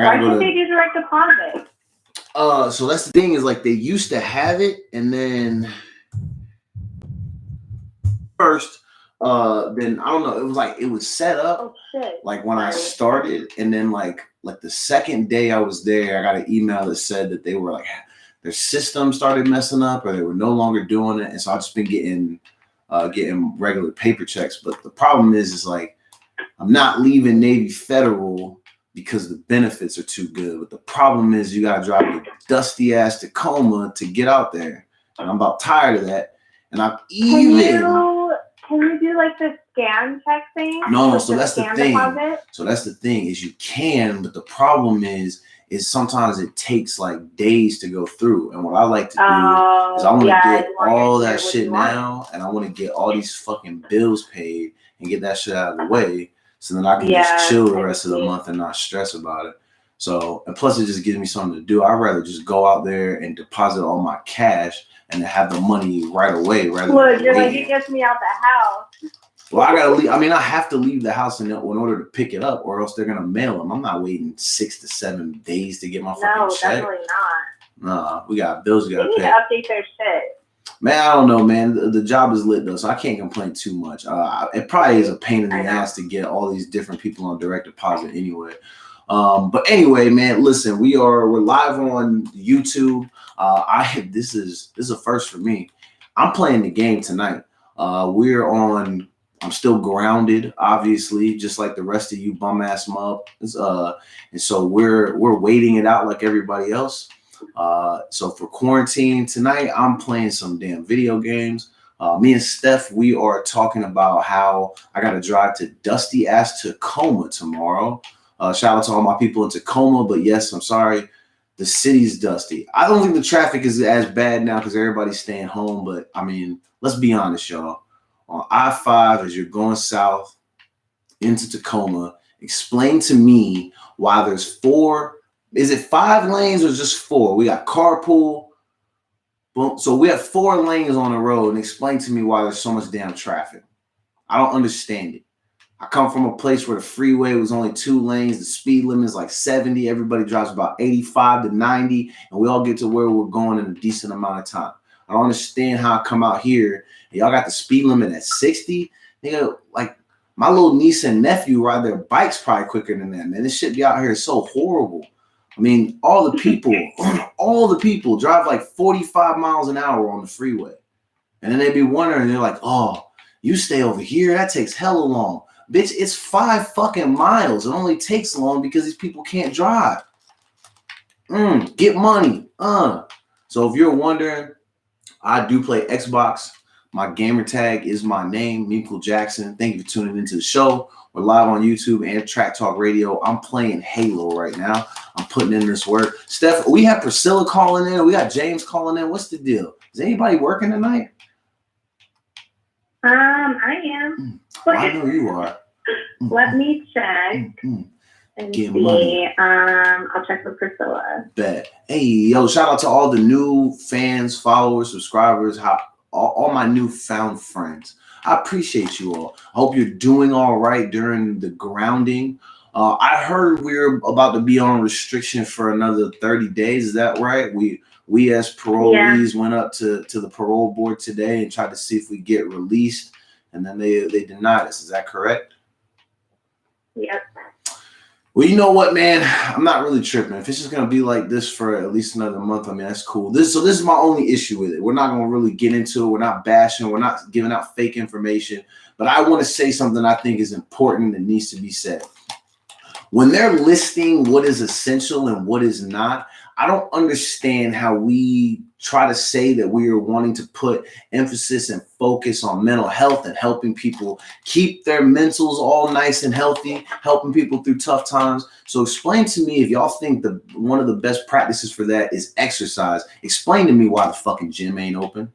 Why should they do direct deposit? So that's the thing is like they used to have it, and then first, then I don't know. It was like it was set up like when I started, and then like the second day I was there, I got an email that said that they were like their system started messing up, or they were no longer doing it, and so I've just been getting regular paper checks. But the problem is like I'm not leaving Navy Federal because the benefits are too good. But the problem is you gotta drive your dusty ass Tacoma to get out there, and I'm about tired of that. And I'm Can you do like the scan check thing? No, so that's the thing. Deposit? So that's the thing is you can, but the problem is sometimes it takes like days to go through. And what I like to do is I want to get all that shit now, and I want to get all these fucking bills paid and get that shit out of the way, so then I can just chill the rest of the month and not stress about it. So, and plus it just gives me something to do. I'd rather just go out there and deposit all my cash and have the money right away. Look, you're like, it gets me out the house. Well, I gotta leave. I mean, I have to leave the house in order to pick it up, or else they're gonna mail them. I'm not waiting 6 to 7 days to get my fucking check. No, definitely not. Nah, we got bills we gotta pay. They need to update their shit. Man, I don't know, man. The job is lit though, so I can't complain too much. It probably is a pain in the ass to get all these different people on direct deposit anyway. But anyway, man, listen, we're live on YouTube. This is a first for me. I'm playing the game tonight. I'm still grounded, obviously, just like the rest of you bum ass mubs. And so we're waiting it out like everybody else. So for quarantine tonight, I'm playing some damn video games. Me and Steph, we are talking about how I got to drive to dusty ass Tacoma tomorrow. Shout out to all my people in Tacoma, but yes, I'm sorry. The city's dusty. I don't think the traffic is as bad now because everybody's staying home. But I mean, let's be honest, y'all. On I-5, as you're going south into Tacoma, explain to me why there's 4. Is it 5 lanes or just 4? We got carpool. Boom. So we have 4 lanes on the road, and explain to me why there's so much damn traffic. I don't understand it. I come from a place where the freeway was only 2 lanes. The speed limit is like 70. Everybody drives about 85 to 90, and we all get to where we're going in a decent amount of time. I don't understand how I come out here and y'all got the speed limit at 60. Nigga, like my little niece and nephew ride their bikes probably quicker than that, man. This shit be out here so horrible. I mean, all the people drive like 45 miles an hour on the freeway. And then they be wondering, they're like, oh, you stay over here? That takes hella long. Bitch, it's 5 fucking miles. It only takes long because these people can't drive. Get money. So if you're wondering, I do play Xbox. My gamer tag is my name, Memechel Jackson. Thank you for tuning into the show. We're live on YouTube and Track Talk Radio. I'm playing Halo right now. I'm putting in this work. Steph, we have Priscilla calling in. We got James calling in. What's the deal? Is anybody working tonight? I am. I know you are. Let me check and see. Money. I'll check with Priscilla. Bet. Hey, yo, shout out to all the new fans, followers, subscribers, all my newfound friends. I appreciate you all. I hope you're doing all right during the grounding. I heard we're about to be on restriction for another 30 days. Is that right? We as parolees went up to the parole board today and tried to see if we get released, and then they denied us. Is that correct? Yep. Well, you know what, man? I'm not really tripping. If it's just gonna be like this for at least another month, I mean, that's cool. This is my only issue with it. We're not gonna really get into it. We're not bashing. We're not giving out fake information. But I want to say something I think is important that needs to be said. When they're listing what is essential and what is not, I don't understand how we try to say that we are wanting to put emphasis and focus on mental health and helping people keep their mentals all nice and healthy, helping people through tough times. So explain to me, if y'all think one of the best practices for that is exercise, explain to me why the fucking gym ain't open.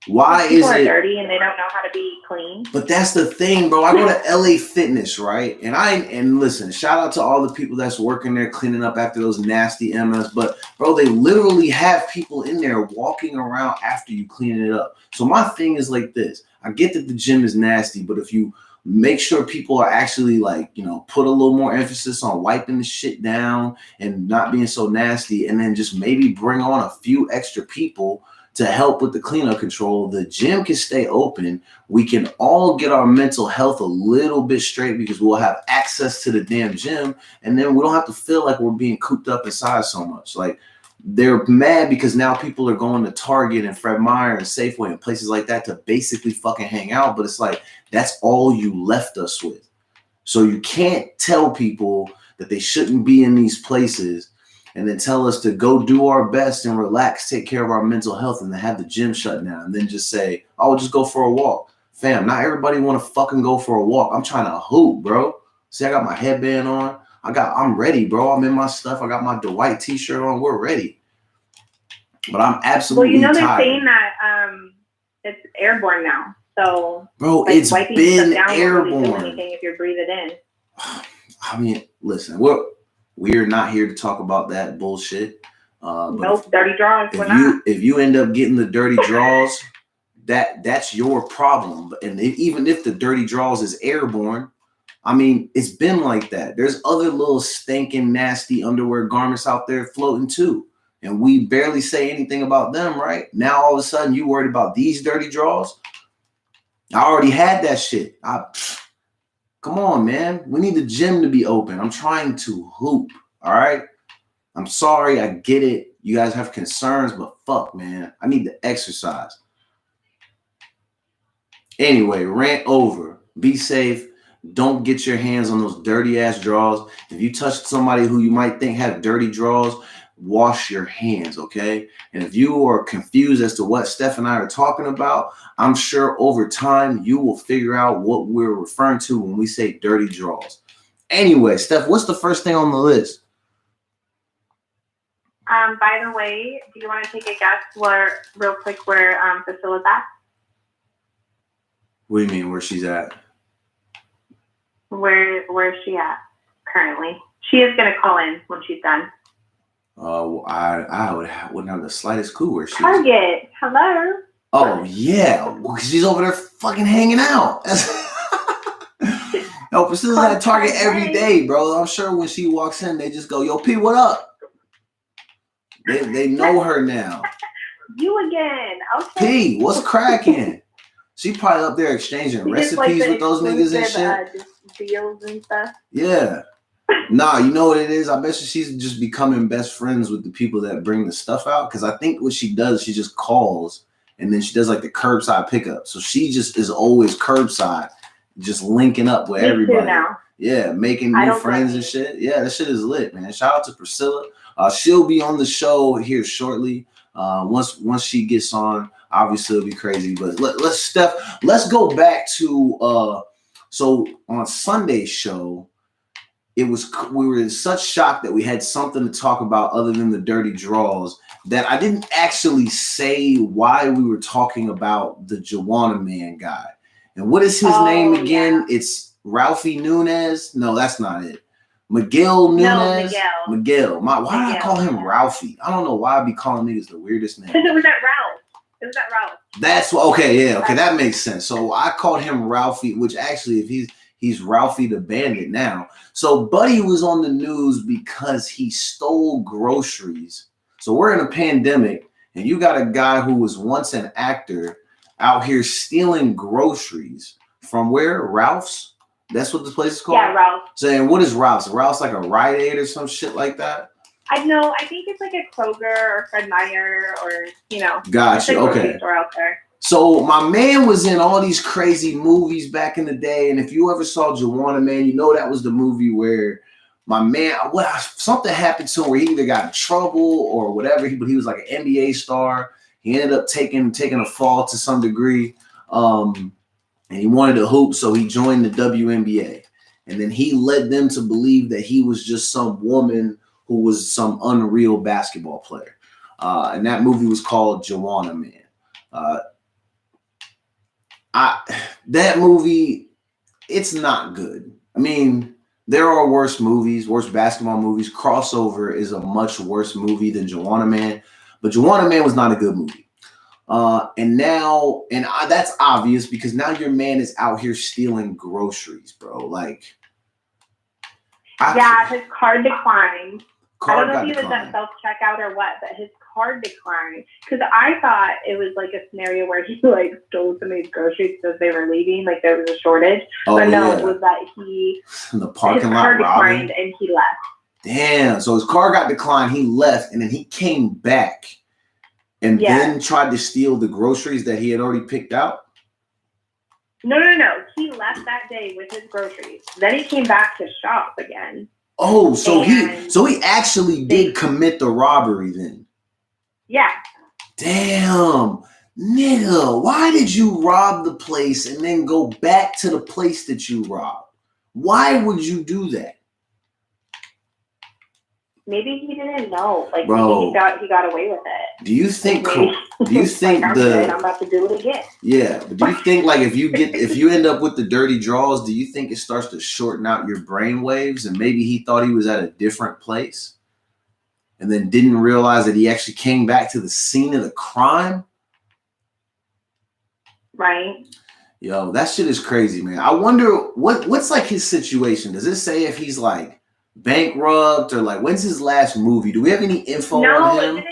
Why is it dirty and they don't know how to be clean? But that's the thing, bro. I go to LA Fitness, right? And listen, shout out to all the people that's working there cleaning up after those nasty MS. But bro, they literally have people in there walking around after you clean it up. So my thing is like this. I get that the gym is nasty, but if you make sure people are actually like, you know, put a little more emphasis on wiping the shit down and not being so nasty, and then just maybe bring on a few extra people to help with the cleanup control. The gym can stay open. We can all get our mental health a little bit straight because we'll have access to the damn gym, and then we don't have to feel like we're being cooped up inside so much. Like, they're mad because now people are going to Target and Fred Meyer and Safeway and places like that to basically fucking hang out. But it's like, that's all you left us with. So you can't tell people that they shouldn't be in these places and then tell us to go do our best and relax, take care of our mental health, and then have the gym shut down and then just say, oh, just go for a walk. Fam, not everybody want to fucking go for a walk. I'm trying to hoop, bro. See, I got my headband on. I'm ready, bro. I'm in my stuff. I got my Dwight t-shirt on. We're ready. But I'm absolutely tired. They're saying that it's airborne now. So, bro, like, it's been airborne. Really anything if you breathe it in. I mean, listen, we're not here to talk about that bullshit. Nope, dirty draws. If you end up getting the dirty draws, that's your problem. And even if the dirty draws is airborne, I mean, it's been like that. There's other little stinking, nasty underwear garments out there floating too. And we barely say anything about them, right? Now, all of a sudden, you worried about these dirty draws? I already had that shit. Come on, man. We need the gym to be open. I'm trying to hoop, all right? I'm sorry. I get it. You guys have concerns, but fuck, man. I need to exercise. Anyway, rant over. Be safe. Don't get your hands on those dirty ass draws. If you touch somebody who you might think have dirty draws, wash your hands, okay? And if you are confused as to what Steph and I are talking about, I'm sure over time you will figure out what we're referring to when we say dirty draws. Anyway, Steph, what's the first thing on the list? By the way, do you want to take a guess real quick where Priscilla's at? What do you mean, where she's at? Where is she at currently? She is going to call in when she's done. I wouldn't have the slightest clue where she's at. Target. Hello. Oh, yeah. She's over there fucking hanging out. No, Priscilla's at Target every day, bro. I'm sure when she walks in, they just go, yo, P, what up? They know her now. You again. Okay. P, what's cracking? She probably up there exchanging recipes with those niggas and shit. Deals and stuff. Yeah. Nah, you know what it is? I bet she's just becoming best friends with the people that bring the stuff out. Because I think what she does, she just calls and then she does like the curbside pickup. So she just is always curbside, just linking up with everybody. Too now. Yeah, making new friends and shit. Yeah, that shit is lit, man. Shout out to Priscilla. She'll be on the show here shortly. Once she gets on, obviously it'll be crazy. But let's go back to so on Sunday's show, we were in such shock that we had something to talk about other than the dirty draws that I didn't actually say why we were talking about the Joanna Man guy. And what is his name again? Yeah. It's Ralphie Nunez. No, that's not it. Miguel Nunez. No, Miguel. Why did I call him Ralphie? I don't know why I be calling niggas the weirdest name. Because it was at Ralph. That's okay. Yeah, okay, that makes sense. So I called him Ralphie, which actually, if he's Ralphie the Bandit now. So Buddy was on the news because he stole groceries. So we're in a pandemic, and you got a guy who was once an actor out here stealing groceries from where? Ralph's? That's what this place is called? Yeah, Ralph's. Saying, what is Ralph's? Ralph's like a Rite Aid or some shit like that? I know. I think it's like a Kroger or Fred Meyer or, Gotcha. Okay. Store out there. So my man was in all these crazy movies back in the day. And if you ever saw Joanna Man, you know that was the movie where my man, something happened to him where he either got in trouble or whatever. But he was like an NBA star. He ended up taking a fall to some degree. And he wanted to hoop, so he joined the WNBA. And then he led them to believe that he was just some woman who was some unreal basketball player. And that movie was called Joanna Man. That movie, it's not good. I mean, there are worse movies, worse basketball movies. Crossover is a much worse movie than Joanna Man. But Joanna Man was not a good movie. That's obvious because now your man is out here stealing groceries, bro. Like, his card declined. I don't know if he was at self-checkout or what, but his card declined. Because I thought it was like a scenario where he like stole some of his groceries as they were leaving, like there was a shortage. But no, it was that in the parking lot card declined and he left. Damn. So his car got declined, he left, and then he came back and then tried to steal the groceries that he had already picked out? No. He left that day with his groceries. Then he came back to shop again. Oh, so he actually did commit the robbery then. Yeah. Damn. Nigga, why did you rob the place and then go back to the place that you robbed? Why would you do that? Maybe he didn't know. Like, bro, maybe he got away with it. Do you think like, I'm about to do it again. Yeah, but do you think like if you end up with the dirty draws, do you think it starts to shorten out your brain waves and maybe he thought he was at a different place and then didn't realize that he actually came back to the scene of the crime? Right. Yo, that shit is crazy, man. I wonder what's like his situation. Does it say if he's like bankrupt or like when's his last movie? Do we have any info on him? No, it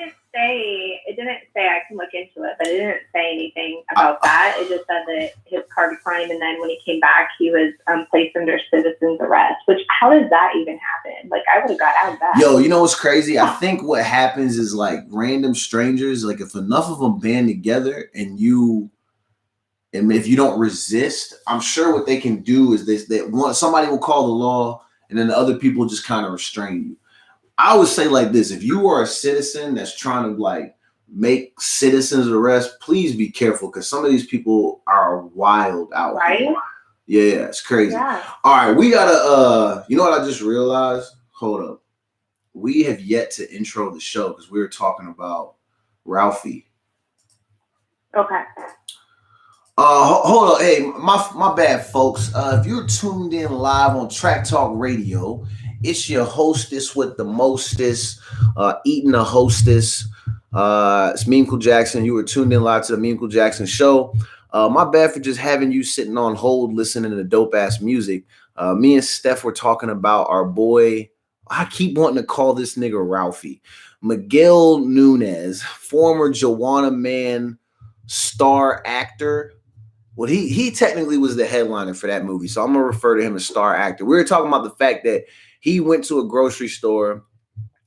didn't say. I can look into it, but it didn't say anything about that. It just said that his car declined, and then when he came back, he was placed under citizen's arrest. Which, how does that even happen? Like, I would have got out of that. Yo, you know what's crazy? I think what happens is like random strangers, like if enough of them band together and if you don't resist, I'm sure what they can do is somebody will call the law and then the other people just kind of restrain you. I would say like this, if you are a citizen that's trying to like make citizens arrest, please be careful because some of these people are wild out here. Yeah, it's crazy. Yeah. All right, we gotta, you know what I just realized? Hold up. We have yet to intro the show because we were talking about Ralphie. Okay. Hold on. Hey, my bad, folks. If you're tuned in live on Track Talk Radio, it's your hostess with the mostest, eating a hostess. It's Memechel Jackson. You were tuned in live to the Memechel Jackson show. My bad for just having you sitting on hold listening to dope ass music. Me and Steph were talking about our boy. I keep wanting to call this nigga Ralphie. Miguel Nunez, former Joanna Man star actor. Well, he technically was the headliner for that movie, so I'm gonna refer to him as star actor. We were talking about the fact that he went to a grocery store,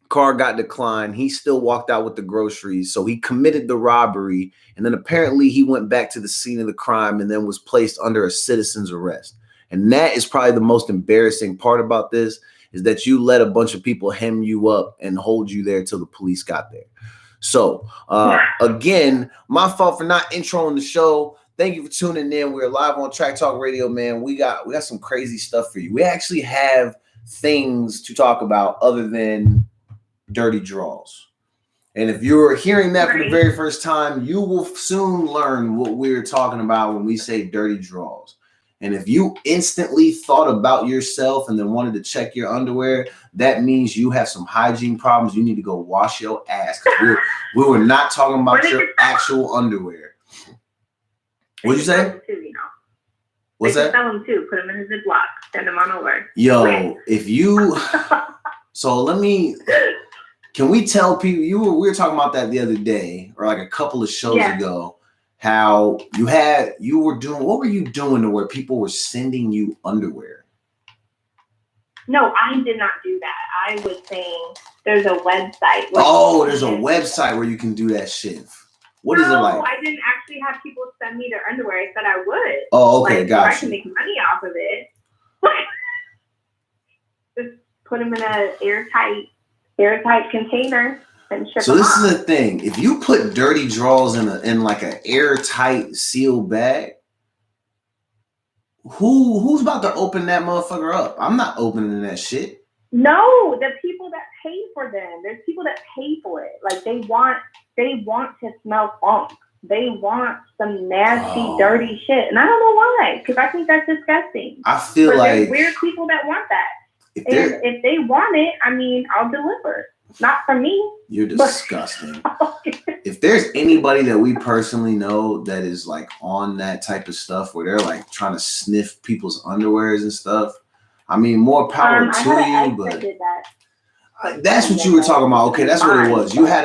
car got declined, he still walked out with the groceries, so he committed the robbery, and then apparently he went back to the scene of the crime and then was placed under a citizen's arrest. And that is probably the most embarrassing part about this, is that you let a bunch of people hem you up and hold you there till the police got there. So, again, my fault for not introing the show. Thank you for tuning in. We're live on Track Talk Radio, man. We got some crazy stuff for you. We actually have things to talk about other than dirty draws. And if you're hearing that for the very first time, you will soon learn what we're talking about when we say dirty draws. And if you instantly thought about yourself and then wanted to check your underwear, that means you have some hygiene problems. You need to go wash your ass. We were not talking about your actual underwear. What'd you say? What's that? Sell them too. Put them in a Ziploc. Send them on over. Yo, if you... So can we tell people... We were talking about that the other day, or like a couple of shows ago, how you were doing... What were you doing to where people were sending you underwear? No, I did not do that. I was saying there's a website. There's a website where you can do that shit. What is it like? No, I didn't actually have people send me their underwear. I said I would. Oh, okay, gotcha. I can make money off of it. Just put them in an airtight container and ship them. So this is the thing. If you put dirty draws in like an airtight sealed bag, who's about to open that motherfucker up? I'm not opening that shit. No, the people that pay for them. There's people that pay for it. Like they want to smell funk. They want some nasty, dirty shit. And I don't know why, because I think that's disgusting. I feel like there's weird people that want that. If they want it, I mean, I'll deliver. Not for me. You're disgusting. if there's anybody that we personally know that is like on that type of stuff where they're like trying to sniff people's underwears and stuff, I mean, more power I to had an you, ex but that did that. that's what you were talking about. Okay, that's what it was. You Fine. had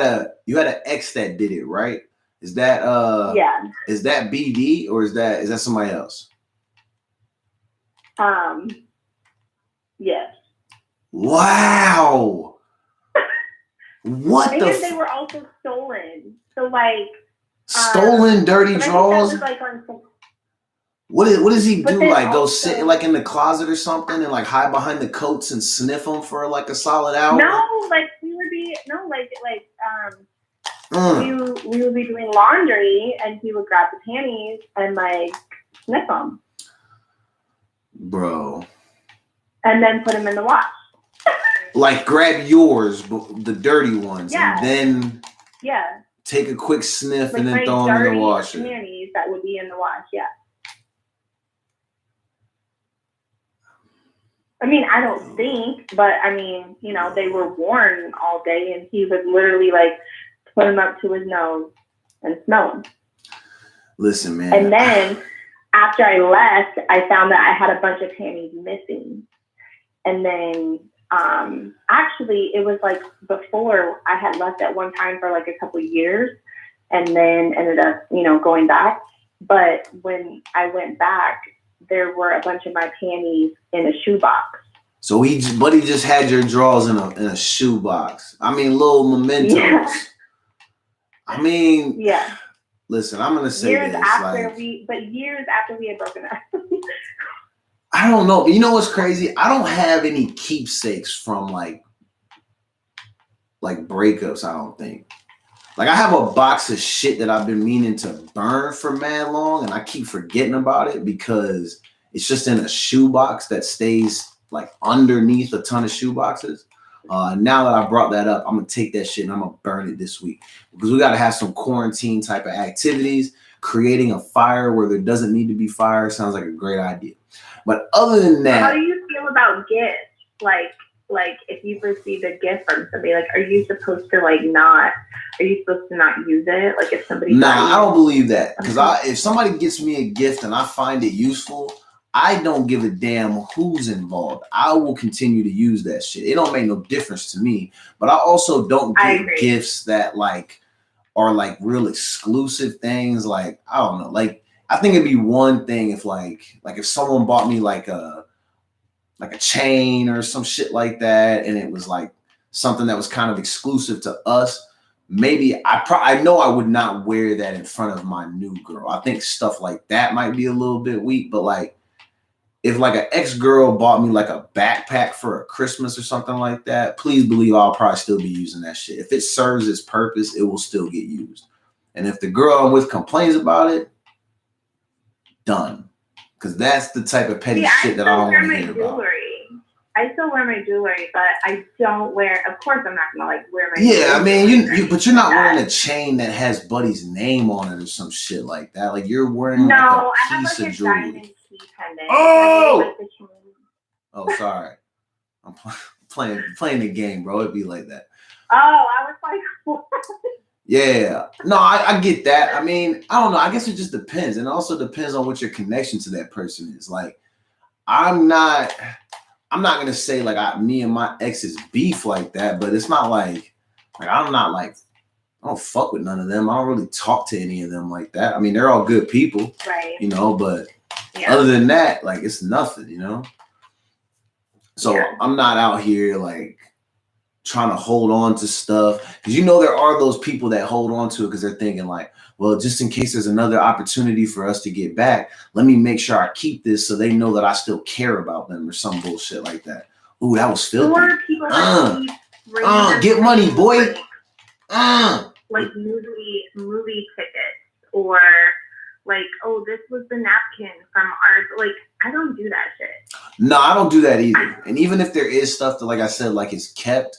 an ex that did it, right? Is that Yeah. is that BD or is that somebody else? Yes. Wow. What And the they were also stolen. So like stolen dirty but I think drawers? that was like on some, What does he but do? then Like go also, sit like in the closet or something and like hide behind the coats and sniff them for like a solid hour? No, like we would be we would be doing laundry and he would grab the panties and like sniff them. Bro. And then put them in the wash. Like grab yours, the dirty ones, Yeah. and then Yeah. take a quick sniff Like and then throw them in the washer. Panties that would be in the wash, yeah. I mean, I don't think, but I mean, you know, they were worn all day and he would literally like put them up to his nose and smell them. Listen, man. And then after I left, I found that I had a bunch of panties missing. And then actually it was like before I had left at one time for like a couple of years and then ended up, you know, going back. But when I went back, there were a bunch of my panties in a shoebox. So Buddy just had your drawers in a shoebox. I mean, little mementos. Yeah. I mean, yeah. Listen, I'm gonna say years this. Years after we had broken up. I don't know. You know what's crazy? I don't have any keepsakes from like breakups. I don't think. Like I have a box of shit that I've been meaning to burn for mad long, and I keep forgetting about it because it's just in a shoebox that stays like underneath a ton of shoeboxes. Now that I brought that up, I'm gonna take that shit and I'm gonna burn it this week because we gotta have some quarantine type of activities. Creating a fire where there doesn't need to be fire sounds like a great idea. But other than that, how do you feel about gifts? Like if you've received a gift from somebody, like are you supposed to not use it? Like if somebody I don't believe that because if somebody gets me a gift and I find it useful, I don't give a damn who's involved. I will continue to use that shit. It don't make no difference to me. But I also don't get gifts that are like real exclusive things. Like I don't know. Like I think it'd be one thing if if someone bought me like a chain or some shit like that, and it was like something that was kind of exclusive to us. Maybe I know I would not wear that in front of my new girl. I think stuff like that might be a little bit weak, but like if like an ex-girl bought me like a backpack for a Christmas or something like that, please believe I'll probably still be using that shit. If it serves its purpose, it will still get used. And if the girl I'm with complains about it, done. Because that's the type of petty shit that I don't want to hear about. I still wear my jewelry, but I don't wear. Of course, I'm not gonna wear my. Yeah, I mean, but you're not wearing a chain that has Buddy's name on it or some shit like that. Like you're wearing like a piece of jewelry. Oh! Sorry. I'm playing the game, bro. It'd be like that. Oh, I was like, what? Yeah. No, I get that. I mean, I don't know. I guess it just depends. And it also depends on what your connection to that person is. Like, I'm not gonna say me and my ex's beef like that, but it's not like I don't fuck with none of them. I don't really talk to any of them like that. I mean, they're all good people, right? You know, but other than that, it's nothing, you know. So I'm not out here trying to hold on to stuff because there are those people that hold on to it because they're thinking well, just in case there's another opportunity for us to get back, let me make sure I keep this so they know that I still care about them or some bullshit like that. Ooh, that was filthy. Or people get money, boy. Like movie tickets or oh, this was the napkin from our I don't do that shit. No, I don't do that either. And even if there is stuff that, like I said, is kept,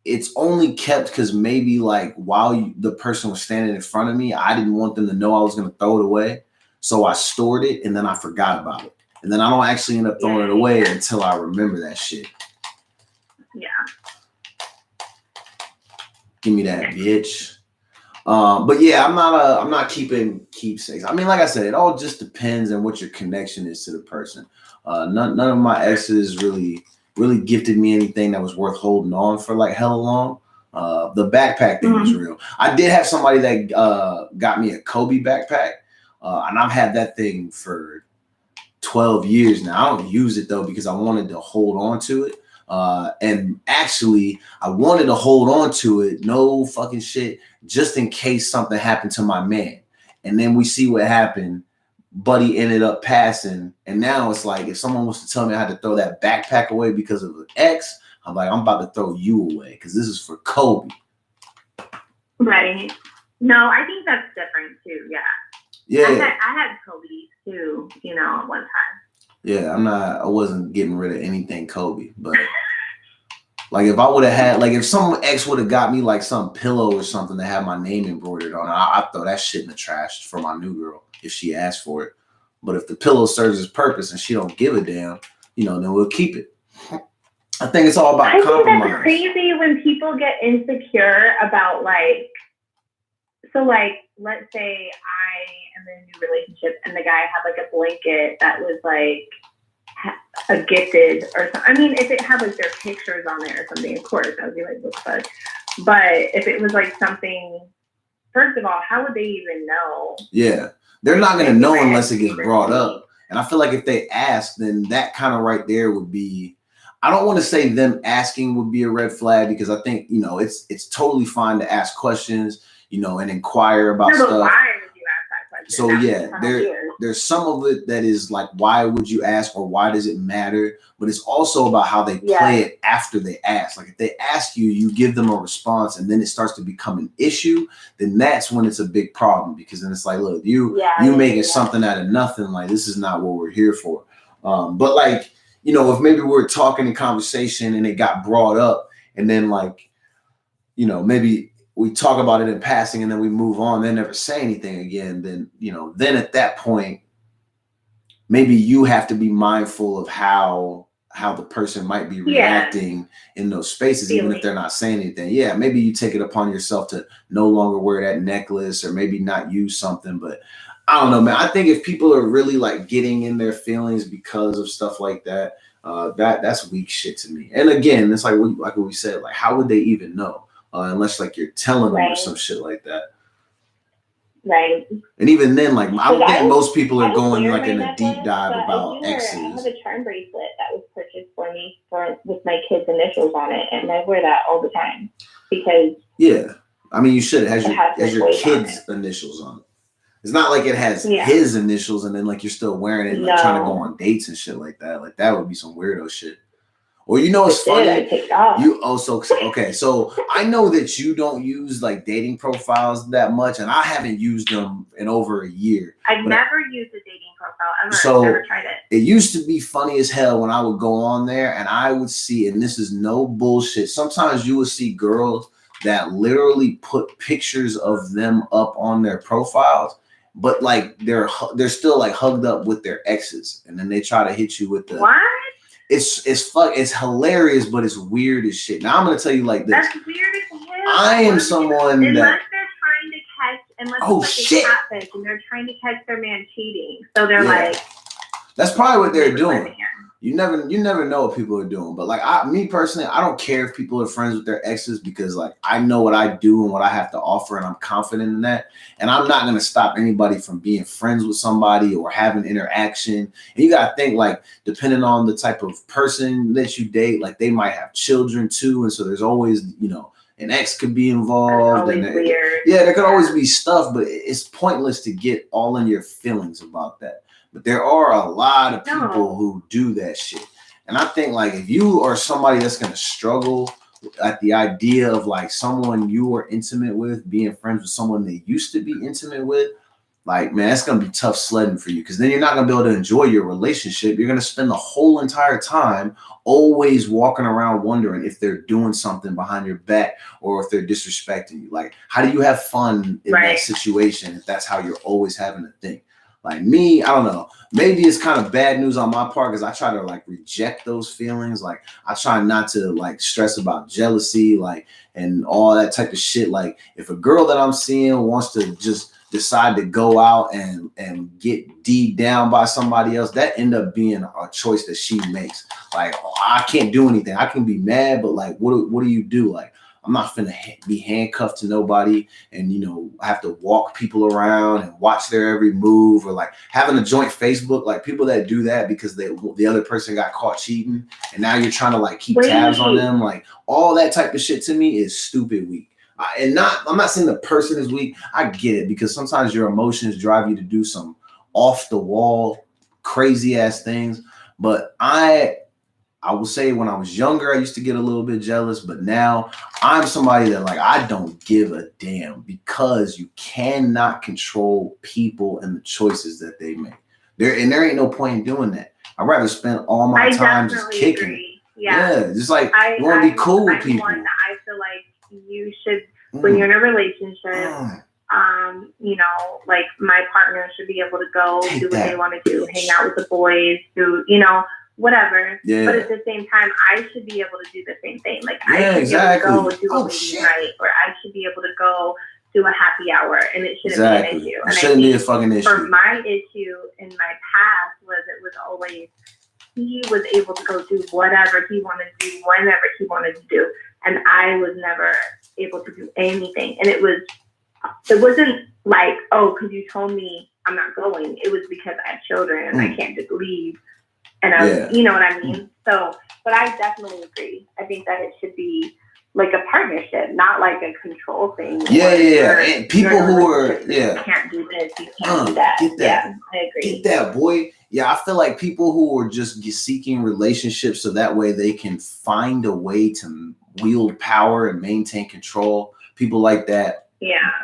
it's only kept because maybe while the person was standing in front of me, I didn't want them to know I was going to throw it away. So I stored it and then I forgot about it. And then I don't actually end up throwing it away until I remember that shit. Yeah. Give me that, bitch. But yeah, I'm not keeping keepsakes. I mean, like I said, it all just depends on what your connection is to the person. None of my exes really gifted me anything that was worth holding on for like hella long. The backpack thing was real. I did have somebody that got me a Kobe backpack, and I've had that thing for 12 years now. I don't use it though because I wanted to hold on to it. And actually, I wanted to hold on to it, no fucking shit, just in case something happened to my man. And then we see what happened. Buddy ended up passing. And now it's like, if someone was to tell me I had to throw that backpack away because of an ex, I'm like, I'm about to throw you away because this is for Kobe. Right. No, I think that's different too. Yeah. Yeah. I had Kobe's too, you know, at one time. Yeah, I wasn't getting rid of anything Kobe, but like if I would have had, like if some ex would have got me like some pillow or something that had my name embroidered on it, I'd throw that shit in the trash for my new girl if she asked for it. But if the pillow serves its purpose and she don't give a damn, you know, then we'll keep it. I think it's all about compromise. I think that's crazy when people get insecure about like, so like, let's say I am in a new relationship and the guy had like a blanket that was like a gifted or something. I mean, if it had like their pictures on it or something, of course, I would be like, what the fuck? But if it was like something, first of all, how would they even know? Yeah, they're not going to know unless it gets brought up. And I feel like if they ask, then that kind of right there would be, I don't want to say them asking would be a red flag because I think, you know, it's totally fine to ask questions, you know, and inquire about stuff. Why would you ask that question? So yeah, there's some of it that is like, why would you ask or why does it matter? But it's also about how they play it after they ask. Like if they ask you, you give them a response and then it starts to become an issue, then that's when it's a big problem because then it's like, look, you making something out of nothing. Like this is not what we're here for. But like, you know, if maybe we're talking in conversation and it got brought up and then like, you know, maybe we talk about it in passing and then we move on, they never say anything again, then, you know, then at that point, maybe you have to be mindful of how the person might be reacting in those spaces, even if they're not saying anything. Yeah, maybe you take it upon yourself to no longer wear that necklace or maybe not use something, but I don't know, man. I think if people are really like getting in their feelings because of stuff like that, that's weak shit to me. And again, it's like what we said, like how would they even know unless like you're telling them or some shit like that. Right. And even then, like I don't think most people are going like in a deep dive about exes. I have a charm bracelet that was purchased for me with my kids' initials on it, and I wear that all the time because I mean you should. It has your kids' initials on it. It's not like it has his initials and then like you're still wearing it and like trying to go on dates and shit like that. Like that would be some weirdo shit. Or you know it's funny. So I know that you don't use like dating profiles that much, and I haven't used them in over a year. I've never used a dating profile ever. I've never tried it. It used to be funny as hell when I would go on there and I would see, and this is no bullshit. Sometimes you would see girls that literally put pictures of them up on their profiles, but like they're still like hugged up with their exes, and then they try to hit you with the what? It's hilarious, but it's weird as shit. Now I'm gonna tell you like this. That's weird as hell. I am someone unless that they're trying to catch, it's like a catfish and they're trying to catch their man cheating. So they're like, that's probably what they're doing. You never know what people are doing. But like me personally, I don't care if people are friends with their exes because like I know what I do and what I have to offer, and I'm confident in that. And I'm not gonna stop anybody from being friends with somebody or having interaction. And you gotta think like depending on the type of person that you date, like they might have children too, and so there's always, you know, an ex could be involved. And there could always be stuff, but it's pointless to get all in your feelings about that. But there are a lot of people who do that shit. And I think like if you are somebody that's going to struggle at the idea of like someone you were intimate with, being friends with someone they used to be intimate with, like, man, that's going to be tough sledding for you because then you're not going to be able to enjoy your relationship. You're going to spend the whole entire time always walking around wondering if they're doing something behind your back or if they're disrespecting you. Like, how do you have fun in that situation if that's how you're always having to think? Like me, I don't know. Maybe it's kind of bad news on my part because I try to like reject those feelings. Like I try not to like stress about jealousy, like and all that type of shit. Like if a girl that I'm seeing wants to just decide to go out and get D down by somebody else, that end up being a choice that she makes. Like I can't do anything. I can be mad, but like what do you do? Like I'm not finna be handcuffed to nobody and, you know, have to walk people around and watch their every move, or like having a joint Facebook, like people that do that because the other person got caught cheating and now you're trying to like keep tabs on them. Like all that type of shit to me is stupid weak. I'm not saying the person is weak. I get it because sometimes your emotions drive you to do some off the wall, crazy ass things. But I will say when I was younger, I used to get a little bit jealous, but now I'm somebody that like, I don't give a damn because you cannot control people and the choices that they make. There ain't no point in doing that. I'd rather spend all my time just kicking. Agree. Yeah, just like you want to be cool with people. I feel like you should, when you're in a relationship, you know, like my partner should be able to go do what they want to do, hang out with the boys, do, you know, whatever. Yeah. But at the same time, I should be able to do the same thing. Like I should be able to go do a ladies' night, or I should be able to go do a happy hour, and it shouldn't be an issue. And it shouldn't be a fucking issue. For my issue in my past it was always he was able to go do whatever he wanted to do, whenever he wanted to do, and I was never able to do anything. And it wasn't like, oh, because you told me I'm not going. It was because I have children and I can't just leave. And you know what I mean? So, but I definitely agree. I think that it should be like a partnership, not like a control thing. And people who are, you can't do this, you can't do that. Get that. Yeah, I agree. Get that, boy. Yeah, I feel like people who are just seeking relationships so that way they can find a way to wield power and maintain control. People like that,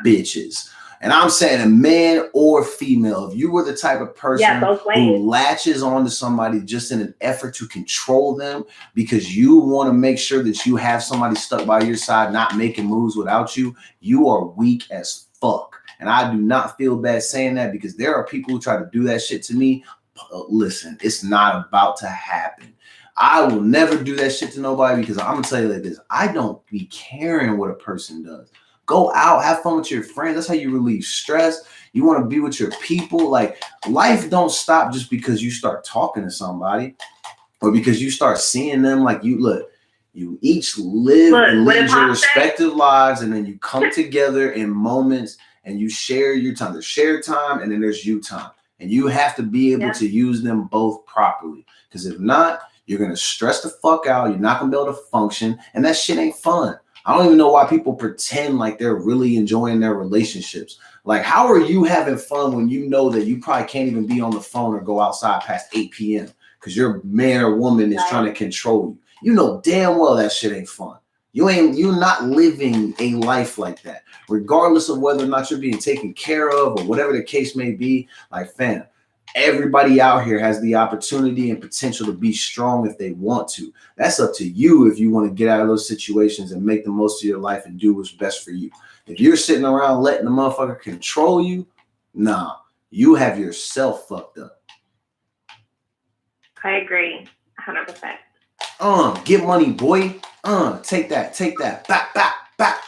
bitches. And I'm saying a man or female, if you were the type of person who latches onto somebody just in an effort to control them because you want to make sure that you have somebody stuck by your side, not making moves without you, you are weak as fuck. And I do not feel bad saying that because there are people who try to do that shit to me. Listen, it's not about to happen. I will never do that shit to nobody because I'm going to tell you like this. I don't be caring what a person does. Go out, have fun with your friends. That's how you relieve stress. You want to be with your people. Like life don't stop just because you start talking to somebody or because you start seeing them. Like you each live and lead your respective lives, and then you come together in moments and you share your time. There's shared time and then there's you time. And you have to be able to use them both properly. Because if not, you're going to stress the fuck out. You're not going to be able to function. And that shit ain't fun. I don't even know why people pretend like they're really enjoying their relationships. Like, how are you having fun when you know that you probably can't even be on the phone or go outside past 8 p.m. because your man or woman is trying to control you? You know damn well that shit ain't fun. You're not living a life like that, regardless of whether or not you're being taken care of or whatever the case may be. Like, fam, everybody out here has the opportunity and potential to be strong if they want to. That's up to you if you want to get out of those situations and make the most of your life and do what's best for you. If you're sitting around letting the motherfucker control you, nah, you have yourself fucked up. I agree, 100%. Get money, boy. Take that. Back.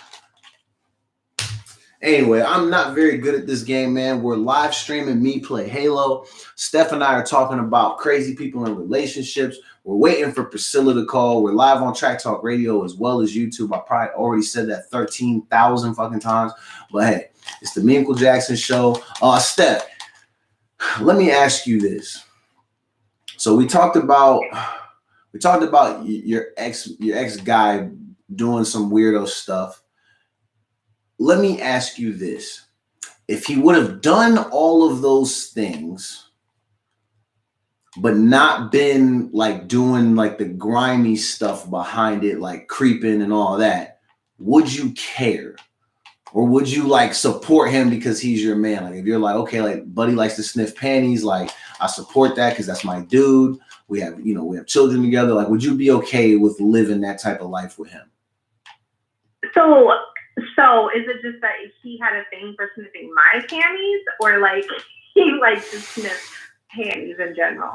Anyway, I'm not very good at this game, man. We're live streaming me play Halo. Steph and I are talking about crazy people in relationships. We're waiting for Priscilla to call. We're live on Track Talk Radio as well as YouTube. I probably already said that 13,000 fucking times. But hey, it's the Memechel Jackson Show. Steph, let me ask you this. So we talked about your ex guy doing some weirdo stuff. Let me ask you this. If he would have done all of those things, but not been like doing like the grimy stuff behind it, like creeping and all that, would you care? Or would you like support him because he's your man? Like if you're like, okay, like buddy likes to sniff panties, like I support that because that's my dude. We have children together. Like, would you be okay with living that type of life with him? So is it just that he had a thing for sniffing my panties, or like he likes to sniff panties in general.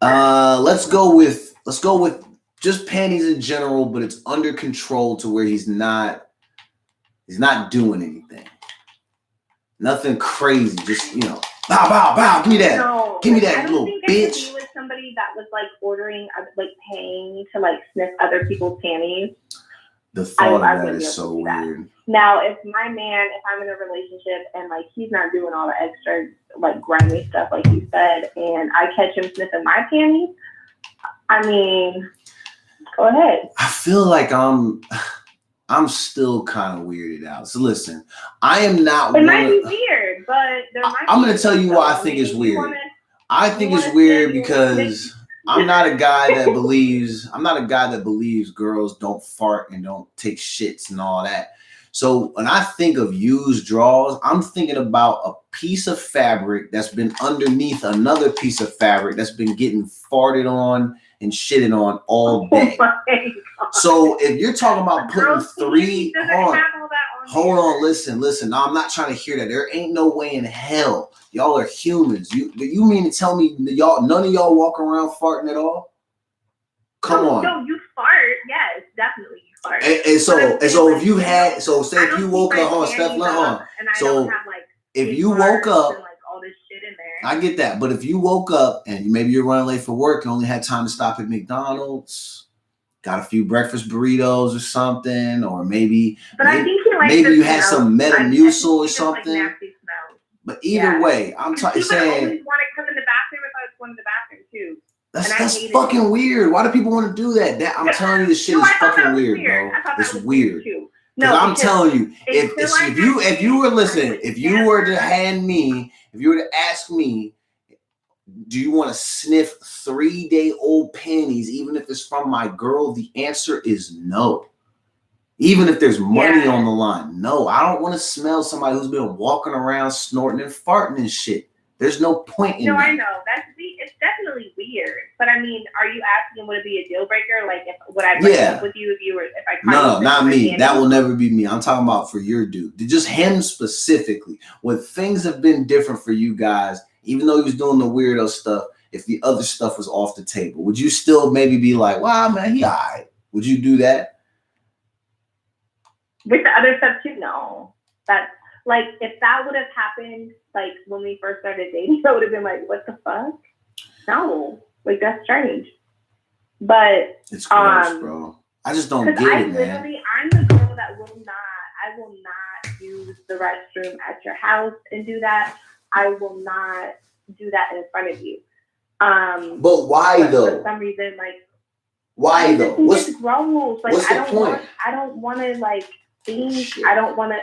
Let's go with just panties in general, but it's under control to where he's not doing anything. Nothing crazy, just bow, bow, bow. Give me that. No, Give me that, I don't little think I bitch. could be with somebody that was like ordering, like paying to like sniff other people's panties. The thought I of that wouldn't is be able so to do that. weird. Now, if I'm in a relationship and like he's not doing all the extra like grimy stuff like you said, and I catch him sniffing my panties, I mean, go ahead. I feel like I'm still kind of weirded out. So listen, I am not. It might be weird, but there might. I'm going to tell you why I think it's weird. I think it's weird because I'm not a guy that believes. I'm not a guy that believes girls don't fart and don't take shits and all that. So when I think of used drawers, I'm thinking about a piece of fabric that's been underneath another piece of fabric that's been getting farted on and shitted on all day. So if you're talking about putting three, hold on, listen. No, I'm not trying to hear that. There ain't no way in hell. Y'all are humans. You mean to tell me none of y'all walk around farting at all? Come on. No, you fart. Yes, definitely you fart. And so if you had, so say if you woke up, hold on, Steph, hold on. So if you woke up, and, like, all this shit in there. I get that. But if you woke up and maybe you're running late for work and only had time to stop at McDonald's, got a few breakfast burritos or something, or maybe maybe you had some Metamucil or something. Like but either way, I'm saying. He would always want to come in the bathroom if I was going to the bathroom too. That's fucking weird. Why do people want to do that? I'm telling you, this shit is fucking weird, bro. It's weird. Because I'm telling you, if you were to ask me, do you want to sniff 3-day-old panties, even if it's from my girl? The answer is no. Even if there's money on the line, no. I don't want to smell somebody who's been walking around snorting and farting and shit. There's no point in that. No, I know. It's definitely weird. But I mean, are you asking would it be a deal breaker? Like, would I break up with you if I No, not me. That will never be me. I'm talking about for your dude. Just him specifically. When things have been different for you guys, even though he was doing the weirdo stuff, if the other stuff was off the table, would you still maybe be like, wow, man, he all right? Would you do that? With the other stuff too? No. That's like, if that would have happened, like when we first started dating, I would have been like, what the fuck? No, like that's strange. But it's gross, bro. I just don't get it, man. I'm the girl that I will not use the restroom at your house and do that. I will not do that in front of you. But why though? For some reason, like, why though? It's gross. Like, what's the point? I don't want to like think. I don't want to.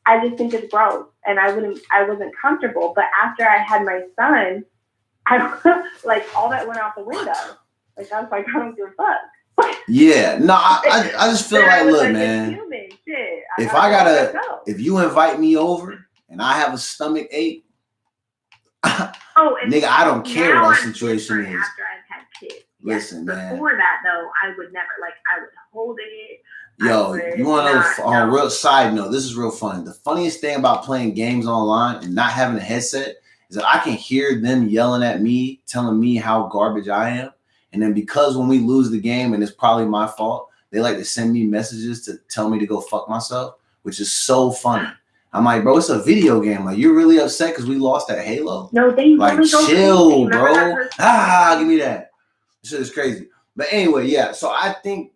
I just think it's gross, and I wasn't comfortable. But after I had my son, I like all that went out the window. Like I was like, I don't give a fuck. Yeah, no, I just feel like, look, man. If you invite me over and I have a stomach ache, nigga, I don't care what that situation is. After I've had kids. Listen, man. Before that, though, I would never I would hold it. Yo, you want to know on a real side note? This is real funny. The funniest thing about playing games online and not having a headset is that I can hear them yelling at me, telling me how garbage I am. And then because when we lose the game, and it's probably my fault, they like to send me messages to tell me to go fuck myself, which is so funny. I'm like, bro, it's a video game. Like, you're really upset because we lost that Halo? No, they like, really don't chill, bro. Give me that. This shit is crazy. But anyway, yeah. So I think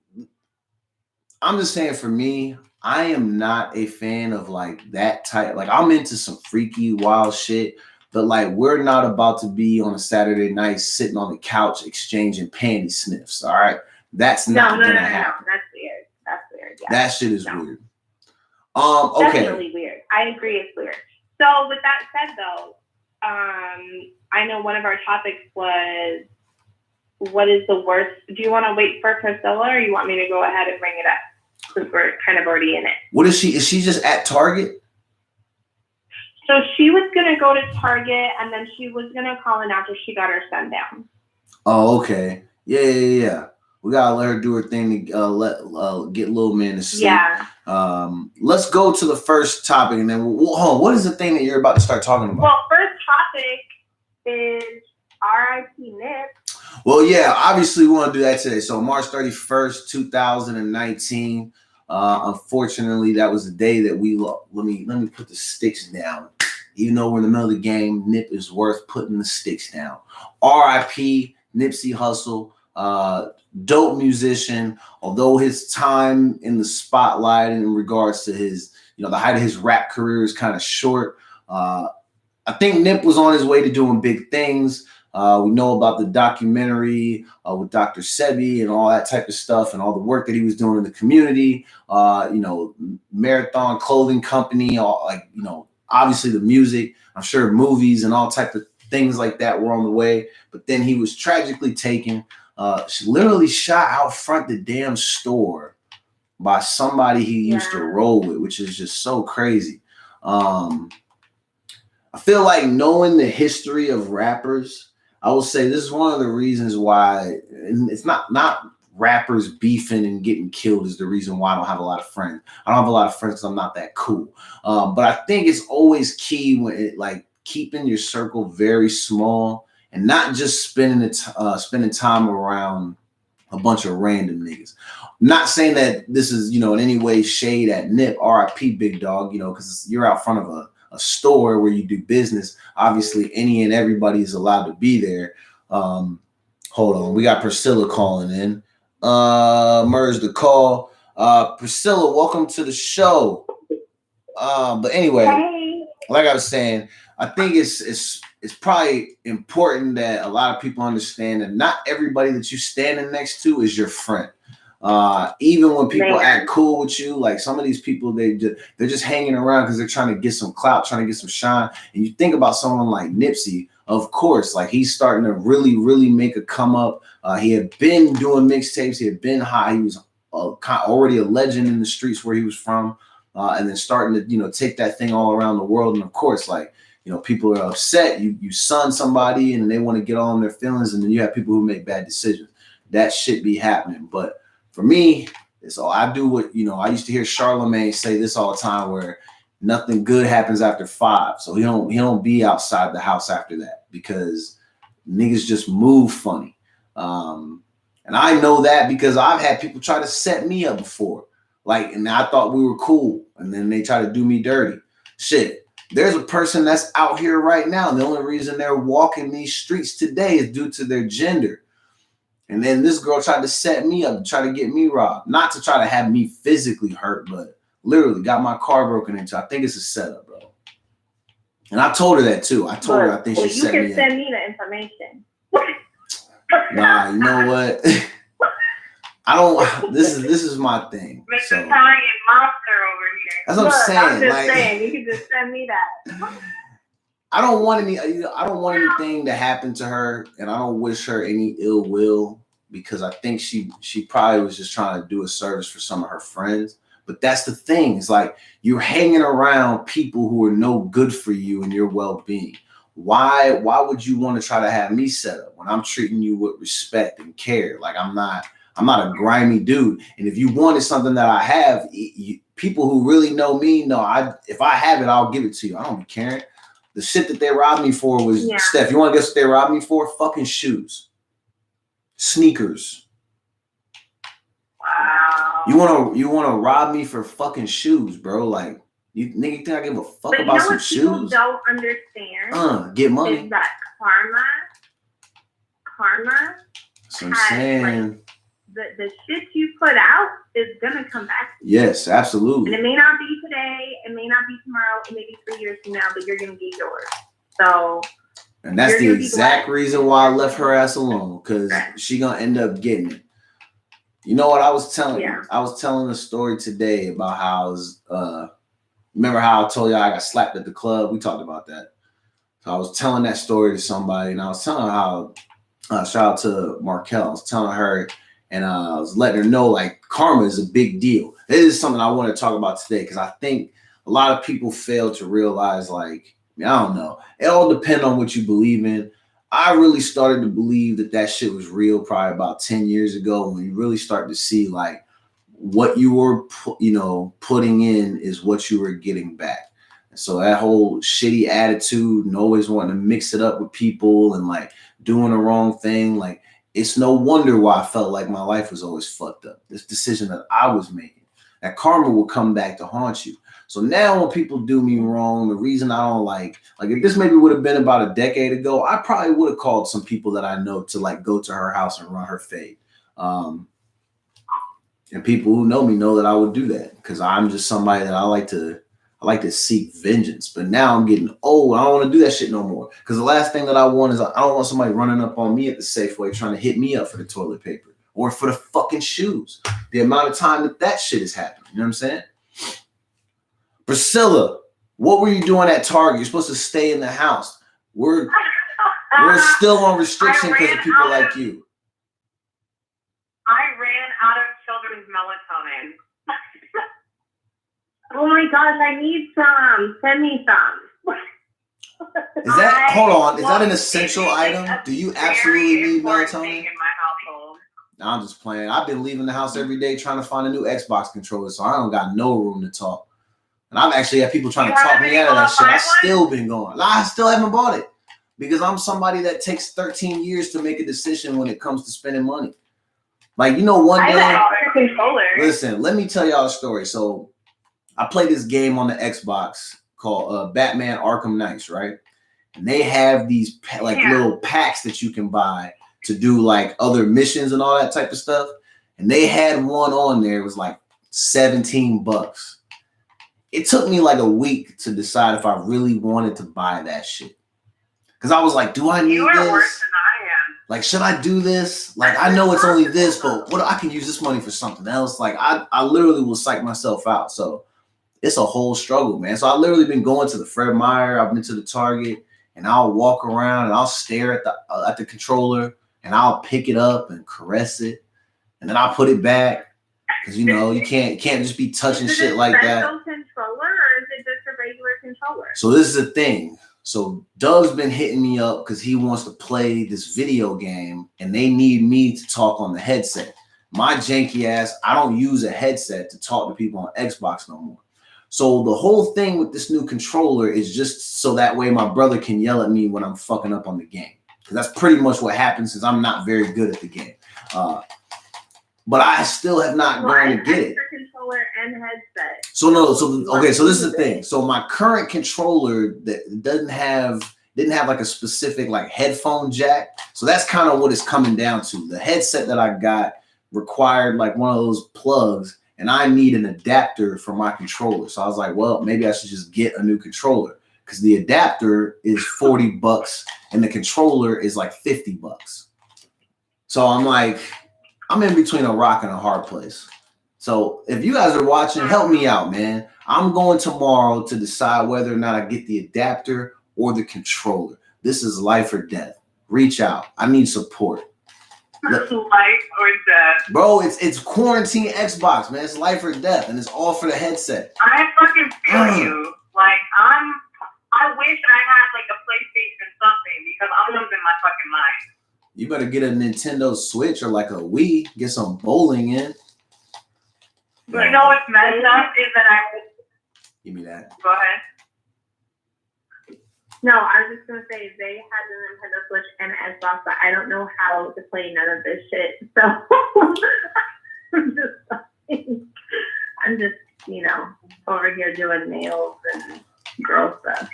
I'm just saying, for me, I am not a fan of like that type. Like, I'm into some freaky, wild shit. But like, we're not about to be on a Saturday night sitting on the couch exchanging panty sniffs. All right, that's not gonna happen. No, that's weird. That's weird. Yeah. That shit is weird. Okay. Definitely weird. I agree, it's weird. So with that said, though, I know one of our topics was what is the worst. Do you want to wait for Priscilla, or you want me to go ahead and bring it up since we're kind of already in it? What is she? Is she just at Target? So she was going to go to Target, and then she was going to call in after she got her son down. Oh, okay. Yeah. We gotta let her do her thing to get little man to sleep. Yeah. Let's go to the first topic, and then what is the thing that you're about to start talking about? Well, first topic is R.I.P. Nip. Well, yeah, obviously we want to do that today. So March 31st, 2019. Unfortunately, that was the day that we lost. Let me put the sticks down. Even though we're in the middle of the game, Nip is worth putting the sticks down. R.I.P. Nipsey Hussle. Dope musician. Although his time in the spotlight in regards to his, the height of his rap career is kind of short. I think Nip was on his way to doing big things. We know about the documentary with Dr. Sebi and all that type of stuff, and all the work that he was doing in the community. Marathon Clothing Company, obviously the music. I'm sure movies and all type of things like that were on the way. But then he was tragically taken. Literally shot out front the damn store by somebody he used to roll with, which is just so crazy. I feel like knowing the history of rappers, I will say this is one of the reasons why, and it's not rappers beefing and getting killed is the reason why I don't have a lot of friends. I don't have a lot of friends because I'm not that cool. But I think it's always key when keeping your circle very small and not just spending time around a bunch of random niggas. Not saying that this is, in any way shade at Nip, RIP big dog, because you're out front of a store where you do business. Obviously, any and everybody is allowed to be there. Hold on. We got Priscilla calling in. Merge the call. Priscilla, welcome to the show. But anyway, Hey. Like I was saying, I think it's probably important that a lot of people understand that not everybody that you standing next to is your friend. Even when people act cool with you, like some of these people, they're just hanging around because they're trying to get some clout, trying to get some shine. And you think about someone like Nipsey, of course, like he's starting to really, really make a come up. He had been doing mixtapes. He had been high. He was already a legend in the streets where he was from. And then starting to, take that thing all around the world. And of course, people are upset. You son somebody and they want to get all in their feelings. And then you have people who make bad decisions. That shit be happening. But for me, it's all I do. What I used to hear Charlemagne say this all the time, where nothing good happens after 5. So he don't be outside the house after that because niggas just move funny. And I know that because I've had people try to set me up before. And I thought we were cool, and then they try to do me dirty. Shit, there's a person that's out here right now, and the only reason they're walking these streets today is due to their gender. And then this girl tried to set me up, try to get me robbed. Not to try to have me physically hurt, but literally got my car broken into. I think it's a setup, bro. And I told her that too. I told her I think she set me up. You can send me the information. Nah, you know what? I don't. This is my thing. So. Italian monster over here. That's what I'm saying. I'm just saying, you can just send me that. I don't want anything to happen to her, and I don't wish her any ill will because I think she probably was just trying to do a service for some of her friends. But that's the thing. It's like you're hanging around people who are no good for you and your well-being. Why would you want to try to have me set up when I'm treating you with respect and care? Like I'm not a grimy dude. And if you wanted something that I have, people who really know me know if I have it, I'll give it to you. I don't be caring. The shit that they robbed me for was, Steph, you want to guess what they robbed me for? Fucking shoes. Sneakers. Wow. You wanna rob me for fucking shoes, bro? Like, you think I give a fuck about some shoes? People don't understand. Get money. Is that karma. That's what I'm saying. The shit you put out is gonna come back to you. Yes, absolutely. And it may not be today, it may not be tomorrow, it may be 3 years from now, but you're gonna get yours. So and that's the exact reason why I left her ass alone, because she gonna end up getting it. You know what I was telling you? I was telling a story today about how I was remember how I told you I got slapped at the club? We talked about that. So I was telling that story to somebody, and I was telling her how shout out to Markel. I was telling her, and I was letting her know like karma is a big deal. This is something I want to talk about today because I think a lot of people fail to realize, like, I don't know. It all depends on what you believe in. I really started to believe that shit was real probably about 10 years ago, when you really start to see like what you were, putting in is what you were getting back. And so that whole shitty attitude and always wanting to mix it up with people and like doing the wrong thing, like it's no wonder why I felt like my life was always fucked up. This decision that I was making, that karma will come back to haunt you. So now when people do me wrong, the reason I don't like if this maybe would have been about a decade ago, I probably would have called some people that I know to like go to her house and run her fade. And people who know me know that I would do that because I'm just somebody that I like to seek vengeance. But now I'm getting old. I don't want to do that shit no more. Because the last thing that I want is I don't want somebody running up on me at the Safeway trying to hit me up for the toilet paper or for the fucking shoes. The amount of time that shit is happening. You know what I'm saying? Priscilla, what were you doing at Target? You're supposed to stay in the house. We're still on restriction because of people like you. I ran out of children's melatonin. Oh my gosh, I need some. Send me some. Is that, hold on, is that an essential item? Do you absolutely need melatonin? In my household. No, I'm just playing. I've been leaving the house every day trying to find a new Xbox controller, so I don't got no room to talk. And I've actually had people trying to talk me out of that shit. I've still been going. I still haven't bought it because I'm somebody that takes 13 years to make a decision when it comes to spending money. Like, one day. Listen, let me tell y'all a story. So I played this game on the Xbox called Batman Arkham Knights, right? And they have these little packs that you can buy to do like other missions and all that type of stuff. And they had one on there. It was like $17. It took me like a week to decide if I really wanted to buy that shit. Because I was like, do I need you are this? Worse than I am. Like, should I do this? Like, I know it's only this, but what I can use this money for something else. Like, I literally will psych myself out. So it's a whole struggle, man. So I've literally been going to the Fred Meyer. I've been to the Target, and I'll walk around and I'll stare at the controller and I'll pick it up and caress it, and then I'll put it back. Because you can't just be touching shit like that. Is it a special controller or is it just a regular controller? So this is the thing. So Doug's been hitting me up because he wants to play this video game and they need me to talk on the headset. My janky ass, I don't use a headset to talk to people on Xbox no more. So the whole thing with this new controller is just so that way my brother can yell at me when I'm fucking up on the game. Because that's pretty much what happens since I'm not very good at the game. But I still have not gone to get it. Controller and headset. So this is the thing. So my current controller that didn't have like a specific like headphone jack. So that's kind of what it's coming down to. The headset that I got required like one of those plugs, and I need an adapter for my controller. So I was like, well, maybe I should just get a new controller because the adapter is $40 and the controller is like $50. So I'm like, I'm in between a rock and a hard place. So if you guys are watching, help me out, man. I'm going tomorrow to decide whether or not I get the adapter or the controller. This is life or death. Reach out. I need support. Life or death. Bro, it's quarantine Xbox, man. It's life or death, and it's all for the headset. I fucking feel you. Like, I wish I had like a PlayStation something because I'm losing my fucking mind. You better get a Nintendo Switch or like a Wii. Get some bowling in. You know what's messed up is that Give me that. Go ahead. No, I was just gonna say they had the Nintendo Switch and Xbox, but I don't know how to play none of this shit. So I'm just over here doing nails and girl stuff.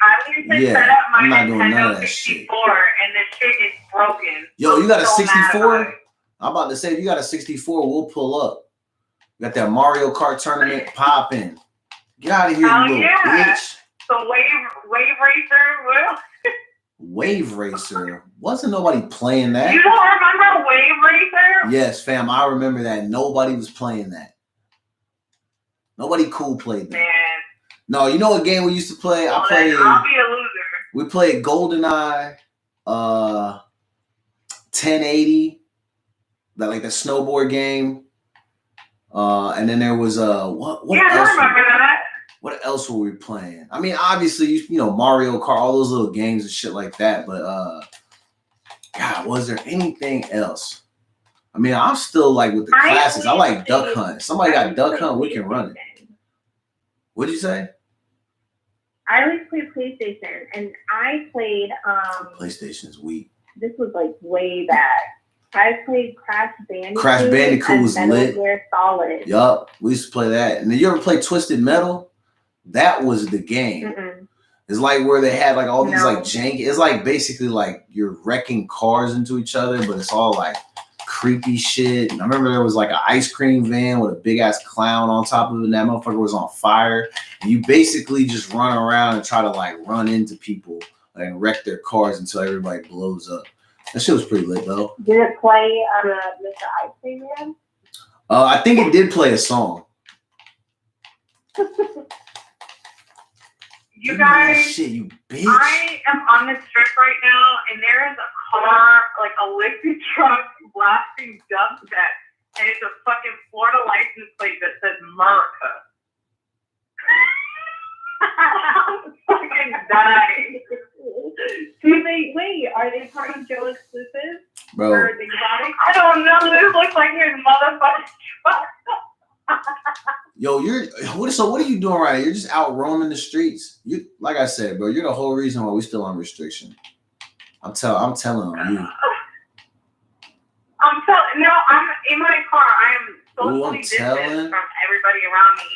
I need to set up my Nintendo 64 and this shit is broken. Yo, you got a 64? I'm about to say, if you got a 64, we'll pull up. You got that Mario Kart tournament popping. Get out of here, you little bitch. So Wave Racer, well. Wave Racer? Wasn't nobody playing that? You don't remember Wave Racer? Yes, fam, I remember that. Nobody was playing that. Nobody cool played that. Man. No, you know what game we used to play? I'll be a loser. We played GoldenEye, 1080, that like the snowboard game. And then there was what yeah, else? I remember that. What else were we playing? I mean, obviously, you know, Mario Kart, all those little games and shit like that. But God, was there anything else? I mean, I'm still like with the classics. I like Duck Hunt. Somebody got Duck Hunt, we can run it. What'd you say? I always played PlayStation, and I played PlayStation's weak. This was like way back. I played Crash Bandicoot. Crash Bandicoot was lit. Gear Solid. Yup, we used to play that. And did you ever play Twisted Metal? That was the game. Mm-mm. It's like where they had like all these like jank. It's like basically like you're wrecking cars into each other, but it's all like creepy shit. And I remember there was like an ice cream van with a big ass clown on top of it, and that motherfucker was on fire. And you basically just run around and try to like run into people and wreck their cars until everybody blows up. That shit was pretty lit though. Did it play on Mr. Ice Cream Man? I think it did play a song. You guys, shit, you bitch. I am on this strip right now, and there is a car, like a lifted truck, blasting dubstep, and it's a fucking Florida license plate that says America. I'm fucking dying. Wait, are they part of Joe Exclusive? Bro. Or Big Body? I don't know. This looks like his motherfucking truck. Yo, what are you doing right now? You're just out roaming the streets. You, like I said, bro, you're the whole reason why we still on restriction. I'm telling on you. I'm in my car. I am socially distanced from everybody around me.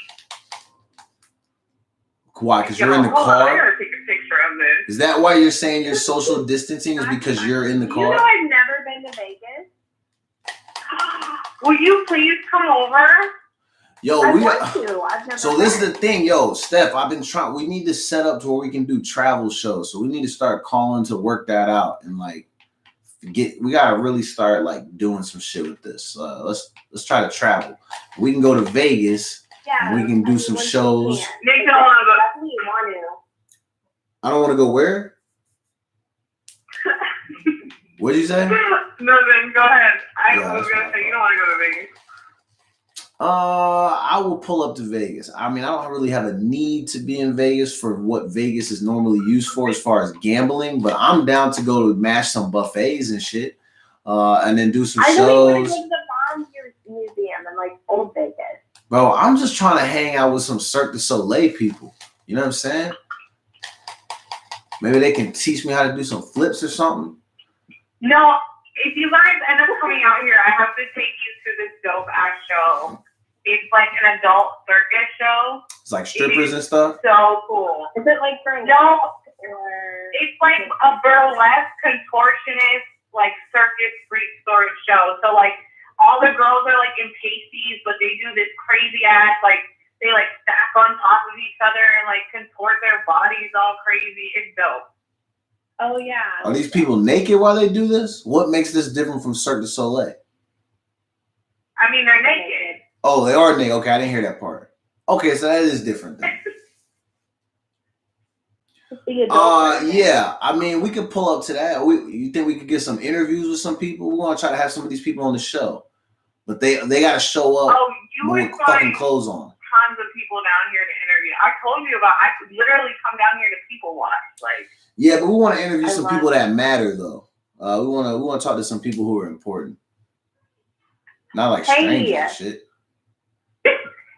Why? Because you're in the car? I gotta take a picture of this. Is that why you're saying you're social distancing? Is because you're in the car? You know I've never been to Vegas. Will you please come over? Yo, I've never so this is the thing, yo, Steph, I've been trying, we need to set up to where we can do travel shows. So we need to start calling to work that out and like we gotta really start like doing some shit with this. Let's try to travel. We can go to Vegas. Yeah, we can do some shows. Nick, don't want to go. I don't want to go where? What'd you say? No, then go ahead. I was gonna say you don't want to go to Vegas. I will pull up to Vegas. I mean, I don't really have a need to be in Vegas for what Vegas is normally used for as far as gambling, but I'm down to go to mash some buffets and shit, and then do some shows. I really want to go to the Bomb Museum in like Old Vegas. Bro, I'm just trying to hang out with some Cirque de Soleil people. You know what I'm saying? Maybe they can teach me how to do some flips or something. No, if you guys end up coming out here, I have to take you to this dope ass show. It's like an adult circus show. It's like strippers and stuff. So cool. Is it like for it's like a burlesque contortionist, like circus freak sort of show. So like all the girls are like in pasties, but they do this crazy ass like they like stack on top of each other and like contort their bodies all crazy. It's dope. Oh yeah. Are these people naked while they do this? What makes this different from Cirque du Soleil? I mean, they're naked. Oh, they are naked. Okay, I didn't hear that part. Okay, so that is different then. Yeah. I mean, we could pull up to that. You think we could get some interviews with some people? We want to try to have some of these people on the show, but they got to show up with fucking clothes on. Tons of people down here to interview. I told you about. I could literally come down here to people watch. Like. Yeah, but we want to interview some people that matter though. We want to talk to some people who are important. Not like strangers and shit.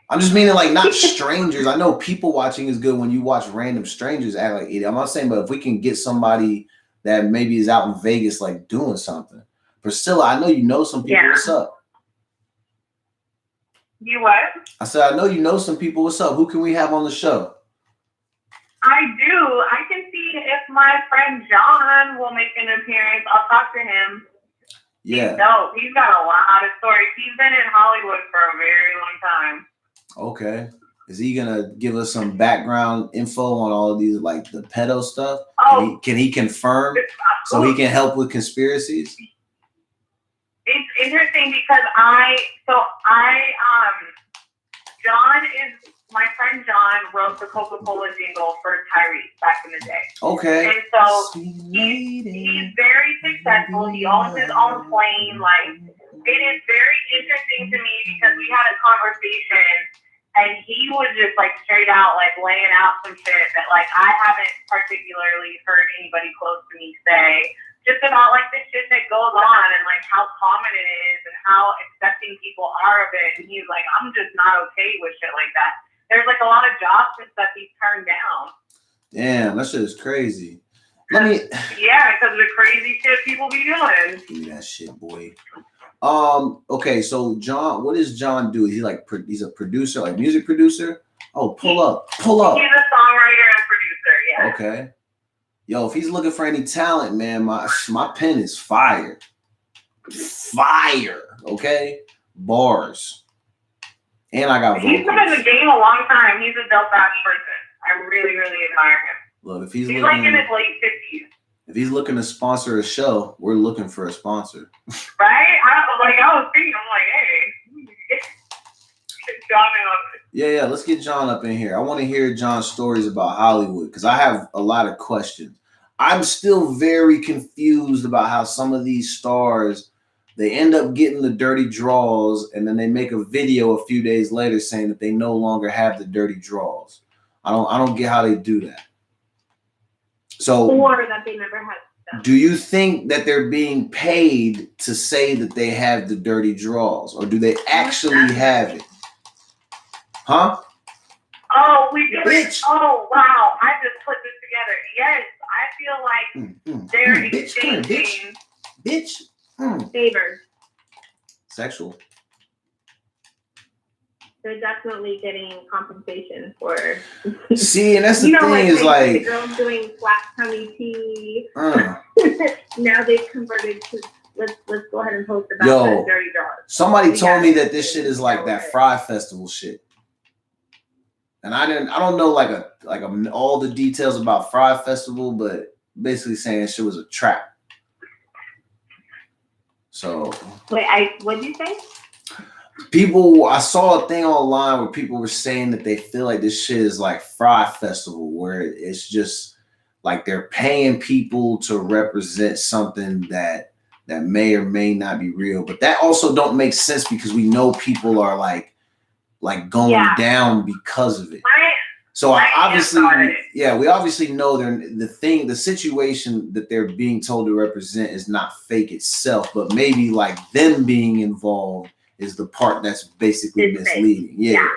I'm just meaning like not strangers. I know people watching is good when you watch random strangers act like idiot. I'm not saying, but if we can get somebody that maybe is out in Vegas like doing something. Priscilla, I know you know some people. Yeah. What's up? You what? I said, I know you know some people. What's up? Who can we have on the show? I do. I can see if my friend John will make an appearance. I'll talk to him. Yeah. No, he's got a lot of stories. He's been in Hollywood for a very long time. Okay. Is he gonna give us some background info on all of these, like the pedo stuff? Oh, can he confirm so he can help with conspiracies? It's interesting because John is my friend. John wrote the Coca-Cola jingle for Tyrese back in the day. Okay. And so he's very successful. He owns his own plane. Like, it is very interesting to me because we had a conversation and he was just like straight out like laying out some shit that like I haven't particularly heard anybody close to me say, just about like the shit that goes on and like how common it is and how accepting people are of it. And he's like, I'm just not okay with shit like that. There's like a lot of jobs and stuff he's turned down. Damn, that shit is crazy. Yeah, because of the crazy shit people be doing. Give me that shit, boy. Okay, so John, what does John do? Is he like he's a producer, like music producer? Oh, pull up. He's a songwriter and producer, yeah. Okay. Yo, if he's looking for any talent, man, my pen is fire. Fire. Okay? Bars. And I got vocals. He's been in the game a long time. He's a dope ass person. I really, really admire him. Look, if he's like looking, in his late 50s. If he's looking to sponsor a show, we're looking for a sponsor. Right? I was thinking, I'm like, hey, get John in on it. Yeah, let's get John up in here. I want to hear John's stories about Hollywood because I have a lot of questions. I'm still very confused about how some of these stars, they end up getting the dirty draws and then they make a video a few days later saying that they no longer have the dirty draws. I don't get how they do that. So, or that they never had stuff. Do you think that they're being paid to say that they have the dirty draws, or do they actually have it? Huh? Oh, we do it. Oh, wow. I just put this together. Yes, I feel like they're exchanging. Bitch. Favors. Sexual. They're definitely getting compensation for. See, and that's the thing is like the girls doing flat tummy tea. Now they've converted to let's go ahead and post about the dirty draws. Somebody told me that this shit is like that Fry Festival shit, and I don't know like all the details about Fry Festival, but basically saying shit was a trap. So wait, what'd you say? I saw a thing online where people were saying that they feel like this shit is like Fry Festival, where it's just like they're paying people to represent something that may or may not be real. But that also don't make sense because we know people are like going down because of it. So we obviously know the situation that they're being told to represent is not fake itself, but maybe like them being involved is the part that's basically misleading. Yeah.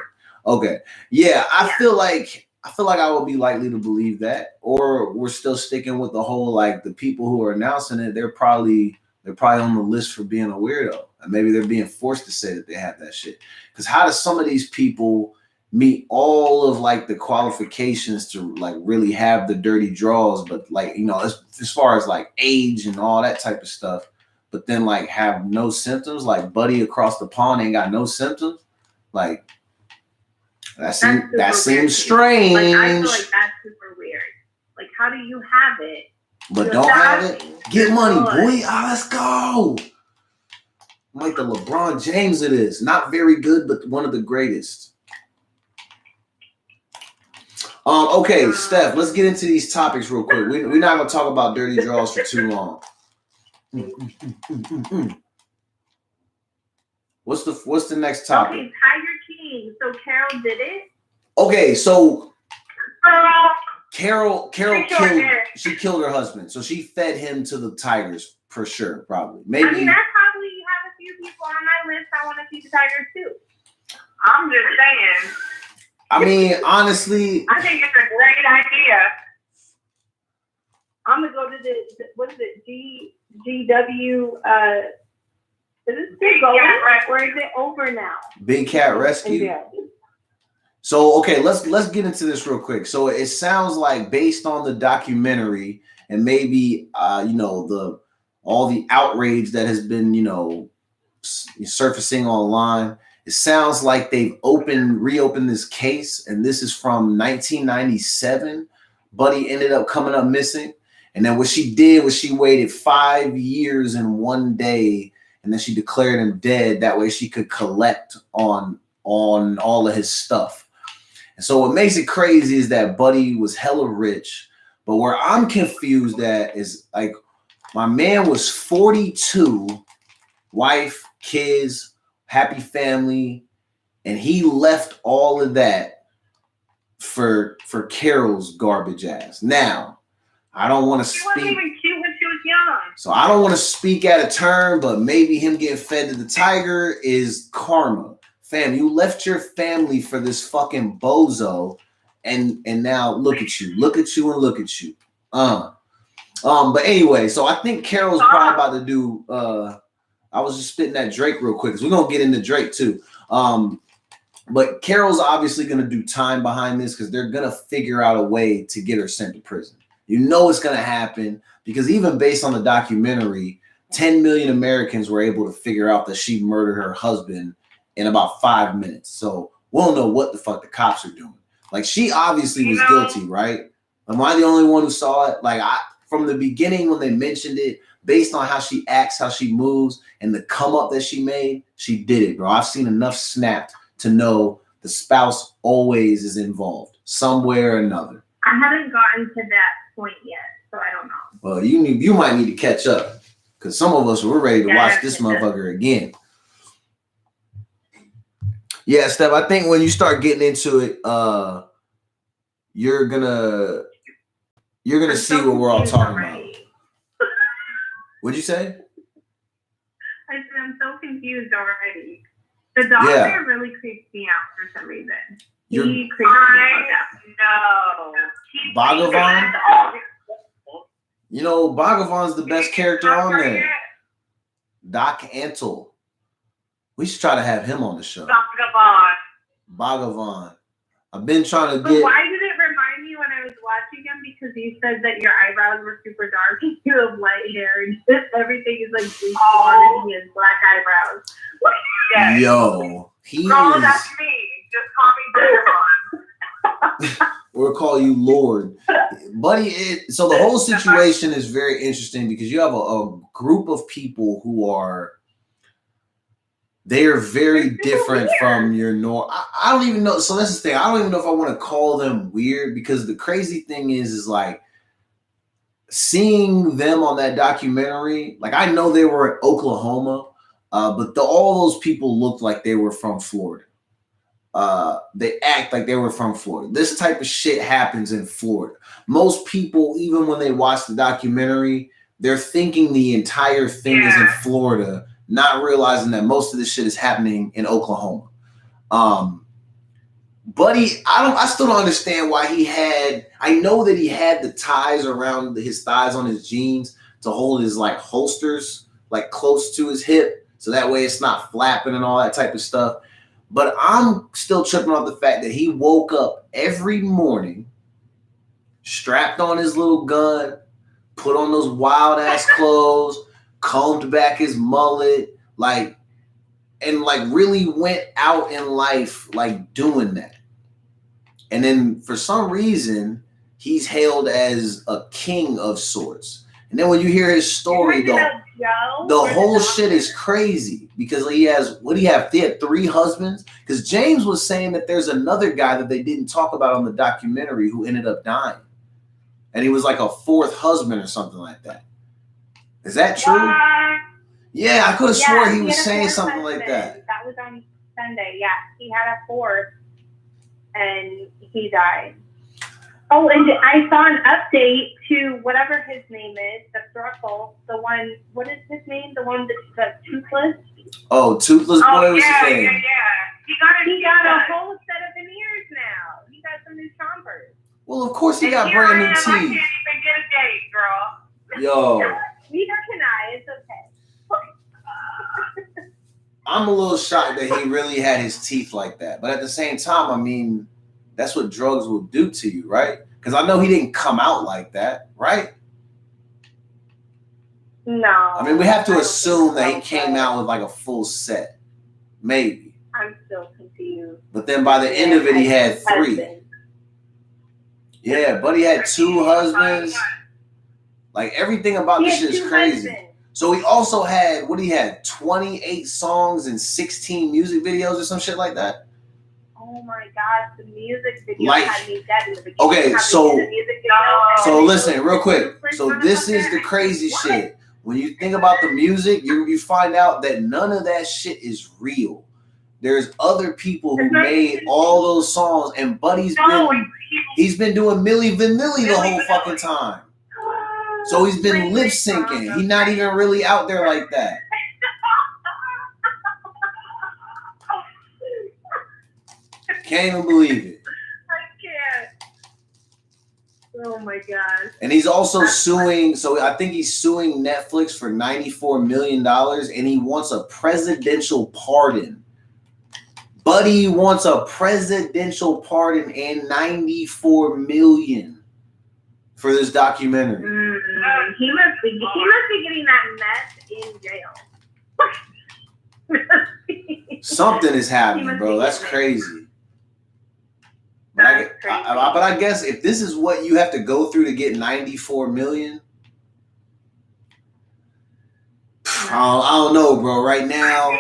Okay. Yeah, I feel like I would be likely to believe that, or we're still sticking with the whole like the people who are announcing it. They're probably on the list for being a weirdo, and maybe they're being forced to say that they have that shit. Because how do some of these people meet all of like the qualifications to like really have the dirty draws, but like as far as like age and all that type of stuff, but then like have no symptoms? Like Buddy across the pond ain't got no symptoms. Like that seems strange. Like I feel like that's super weird. Like how do you have it but don't have it? Get money, boy. Let's go. I'm like the LeBron James of this. Not very good, but one of the greatest. Okay, Steph, let's get into these topics real quick. We're not gonna talk about dirty draws for too long. What's the next topic? Okay, Tiger King. So Carol did it. Okay, so Carol killed her husband, so she fed him to the tigers for sure, probably. Maybe. I mean, I probably have a few people on my list I want to see the tigers too. I'm just saying. I mean, honestly, I think it's a great idea. I'm gonna go to the what is it? GW. Is it still going, or is it over now? Big Cat Rescue. Yeah. So okay, let's get into this real quick. So it sounds like based on the documentary and maybe all the outrage that has been surfacing online. It sounds like they've reopened this case, and this is from 1997. Buddy ended up coming up missing, and then what she did was she waited 5 years and 1 day, and then she declared him dead. That way she could collect on all of his stuff. And so what makes it crazy is that Buddy was hella rich, but where I'm confused at is like my man was 42, wife, kids, happy family, And he left all of that for Carol's garbage ass. Now, I don't want to She wasn't speak. even cute when she was young. So I don't want to speak out of turn, but maybe him getting fed to the tiger is karma. Fam, you left your family for this fucking bozo, and now look at you, and look at you. But anyway, so I think Carol's probably about to do. I was just spitting that Drake real quick because we're gonna get into Drake too. But Carol's obviously gonna do time behind this because they're gonna figure out a way to get her sent to prison. You know it's gonna happen because even based on the documentary, 10 million Americans were able to figure out that she murdered her husband in about 5 minutes. So we don't know what the fuck the cops are doing. Like, she obviously was guilty, right? Am I the only one who saw it? Like, from the beginning when they mentioned it, based on how she acts, how she moves, and the come up that she made, she did it, bro. I've seen enough snapped to know the spouse always is involved somewhere or another. I haven't gotten to that point yet, so I don't know. Well, you might need to catch up because some of us were ready to watch this motherfucker again. Yeah, Steph, I think when you start getting into it, you're gonna see what we're all talking about. What'd you say? I said I'm so confused already. The doctor really creeps me out for some reason. He creeps me out. No. Bhagavan? You know, Bhagavan's the best character on there. Doc Antle. We should try to have him on the show. Bhagavan. I've been trying to get. Why did it remind me when I was watching him? Because you said that your eyebrows were super dark and you have light hair and everything is like blue and he has black eyebrows. Yes. Yo, he no, is. That's me. Just call me Bhagavan. We'll call you Lord. Buddy, so the whole situation is very interesting because you have a group of people who are. They are very different from your norm. I don't even know. So that's the thing. I don't even know if I want to call them weird because the crazy thing is like seeing them on that documentary. Like, I know they were in Oklahoma, but all those people looked like they were from Florida. They act like they were from Florida. This type of shit happens in Florida. Most people, even when they watch the documentary, they're thinking the entire thing is in Florida, not realizing that most of this shit is happening in Oklahoma. Buddy, I still don't understand why I know that he had the ties around his thighs on his jeans to hold his like holsters like close to his hip. So that way it's not flapping and all that type of stuff. But I'm still tripping off the fact that he woke up every morning, strapped on his little gun, put on those wild ass clothes, combed back his mullet, and really went out in life like doing that. And then for some reason, he's hailed as a king of sorts. And then when you hear his story, the whole shit is crazy because he has, he had 3 husbands. Because James was saying that there's another guy that they didn't talk about on the documentary who ended up dying. And he was like a 4th husband or something like that. Is that true? Yeah, I could have swore he was saying something like that. That was on Sunday. Yeah, he had a 4th and he died. Oh, and I saw an update to whatever his name is, the Thruckle, the one, what is his name? The one that's toothless? Oh, Toothless Boy was his name. Yeah. He got a whole set of veneers now. He got some new chompers. Well, of course he got brand new teeth. I can't even get a date, girl. Yo. Neither can I. It's okay. I'm a little shocked that he really had his teeth like that. But at the same time, I mean, that's what drugs will do to you, right? Because I know he didn't come out like that, right? No. I mean, we have to assume that he came out with like a full set. Maybe. I'm still confused. But then by the end of it, he had 3. Yeah, but he had 2 husbands. Like, everything about this shit is crazy. Husbands. So he also had, 28 songs and 16 music videos or some shit like that? Oh my God, the music video had me dead in the beginning. Okay, so listen, real quick. So this is the crazy shit. When you think about the music, you find out that none of that shit is real. there's other people who made all those songs, and Buddy's he's been doing Milli Vanilli the whole fucking time. So he's been lip syncing. He's not even really out there like that. Can't even believe it. I can't. Oh my god. And he's also suing. So I think he's suing Netflix for $94 million, and he wants a presidential pardon. Buddy wants a presidential pardon and $94 million for this documentary. He must be getting that mess in jail. Something is happening, bro. That's crazy. But I guess if this is what you have to go through to get $94 million, I don't know, bro. Right now,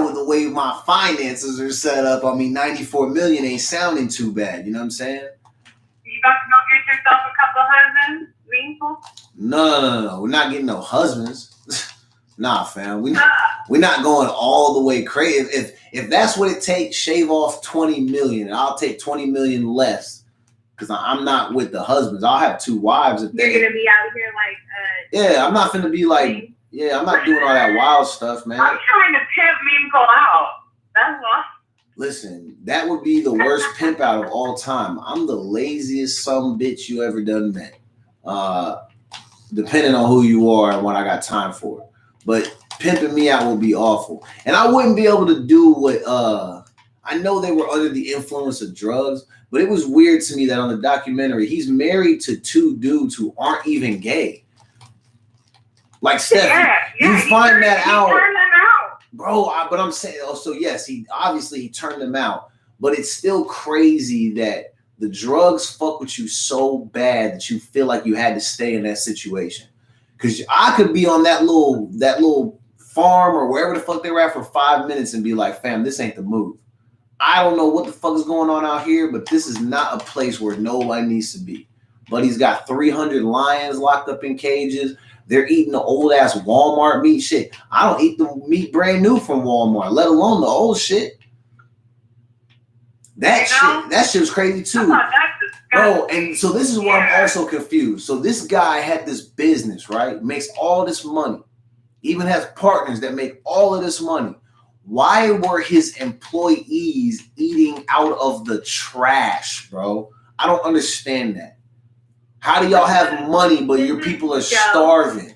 with the way my finances are set up, I mean, $94 million ain't sounding too bad. You know what I'm saying? You about to go get yourself a couple husbands, meaningful? No. We're not getting no husbands. Nah, fam. We're not going all the way crazy. If that's what it takes, shave off $20 million. I'll take $20 million less because I'm not with the husbands. I'll have 2 wives. You're gonna be out here like. Yeah, I'm not gonna be like. Yeah, I'm not doing all that wild stuff, man. I'm trying to pimp Memechel out. That's all. Listen, that would be the worst pimp out of all time. I'm the laziest some bitch you ever done met. Depending on who you are and what I got time for. But pimping me out would be awful. And I wouldn't be able to do what I know they were under the influence of drugs, but it was weird to me that on the documentary, he's married to 2 dudes who aren't even gay. Like Steph, you find that out. Bro, but I'm saying, so yes, he turned them out, but it's still crazy that the drugs fuck with you so bad that you feel like you had to stay in that situation. Because I could be on that little farm or wherever the fuck they were at for 5 minutes and be like, fam, this ain't the move. I don't know what the fuck is going on out here, but this is not a place where nobody needs to be. But he's got 300 lions locked up in cages. They're eating the old ass Walmart meat shit. I don't eat the meat brand new from Walmart, let alone the old shit. That shit was crazy too. Bro, and so this is where I'm also confused. So this guy had this business, right? Makes all this money. Even has partners that make all of this money. Why were his employees eating out of the trash, bro? I don't understand that. How do y'all have money, but your people are starving?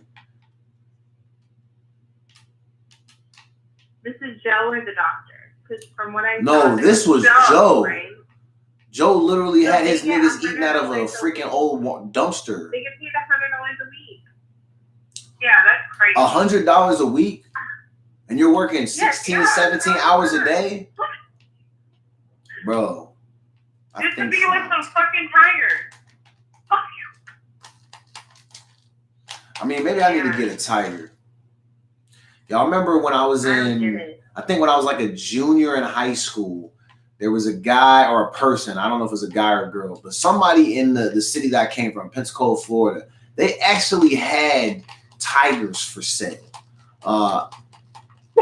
This is Joe or the doctor? Because from what I know, this was Joe. Right? Joe literally So had his they get niggas eating out of a $100 freaking old dumpster. They get paid $100 a week. Yeah, that's crazy. $100 a week? And you're working 16, 17 hours a day? Bro. Just to be with some fucking tigers. Fuck you. I mean, maybe I need to get a tiger. Y'all remember when I was I think when I was like a junior in high school, there was a guy or a person, I don't know if it was a guy or a girl, but somebody in the city that I came from, Pensacola, Florida, they actually had tigers for sale.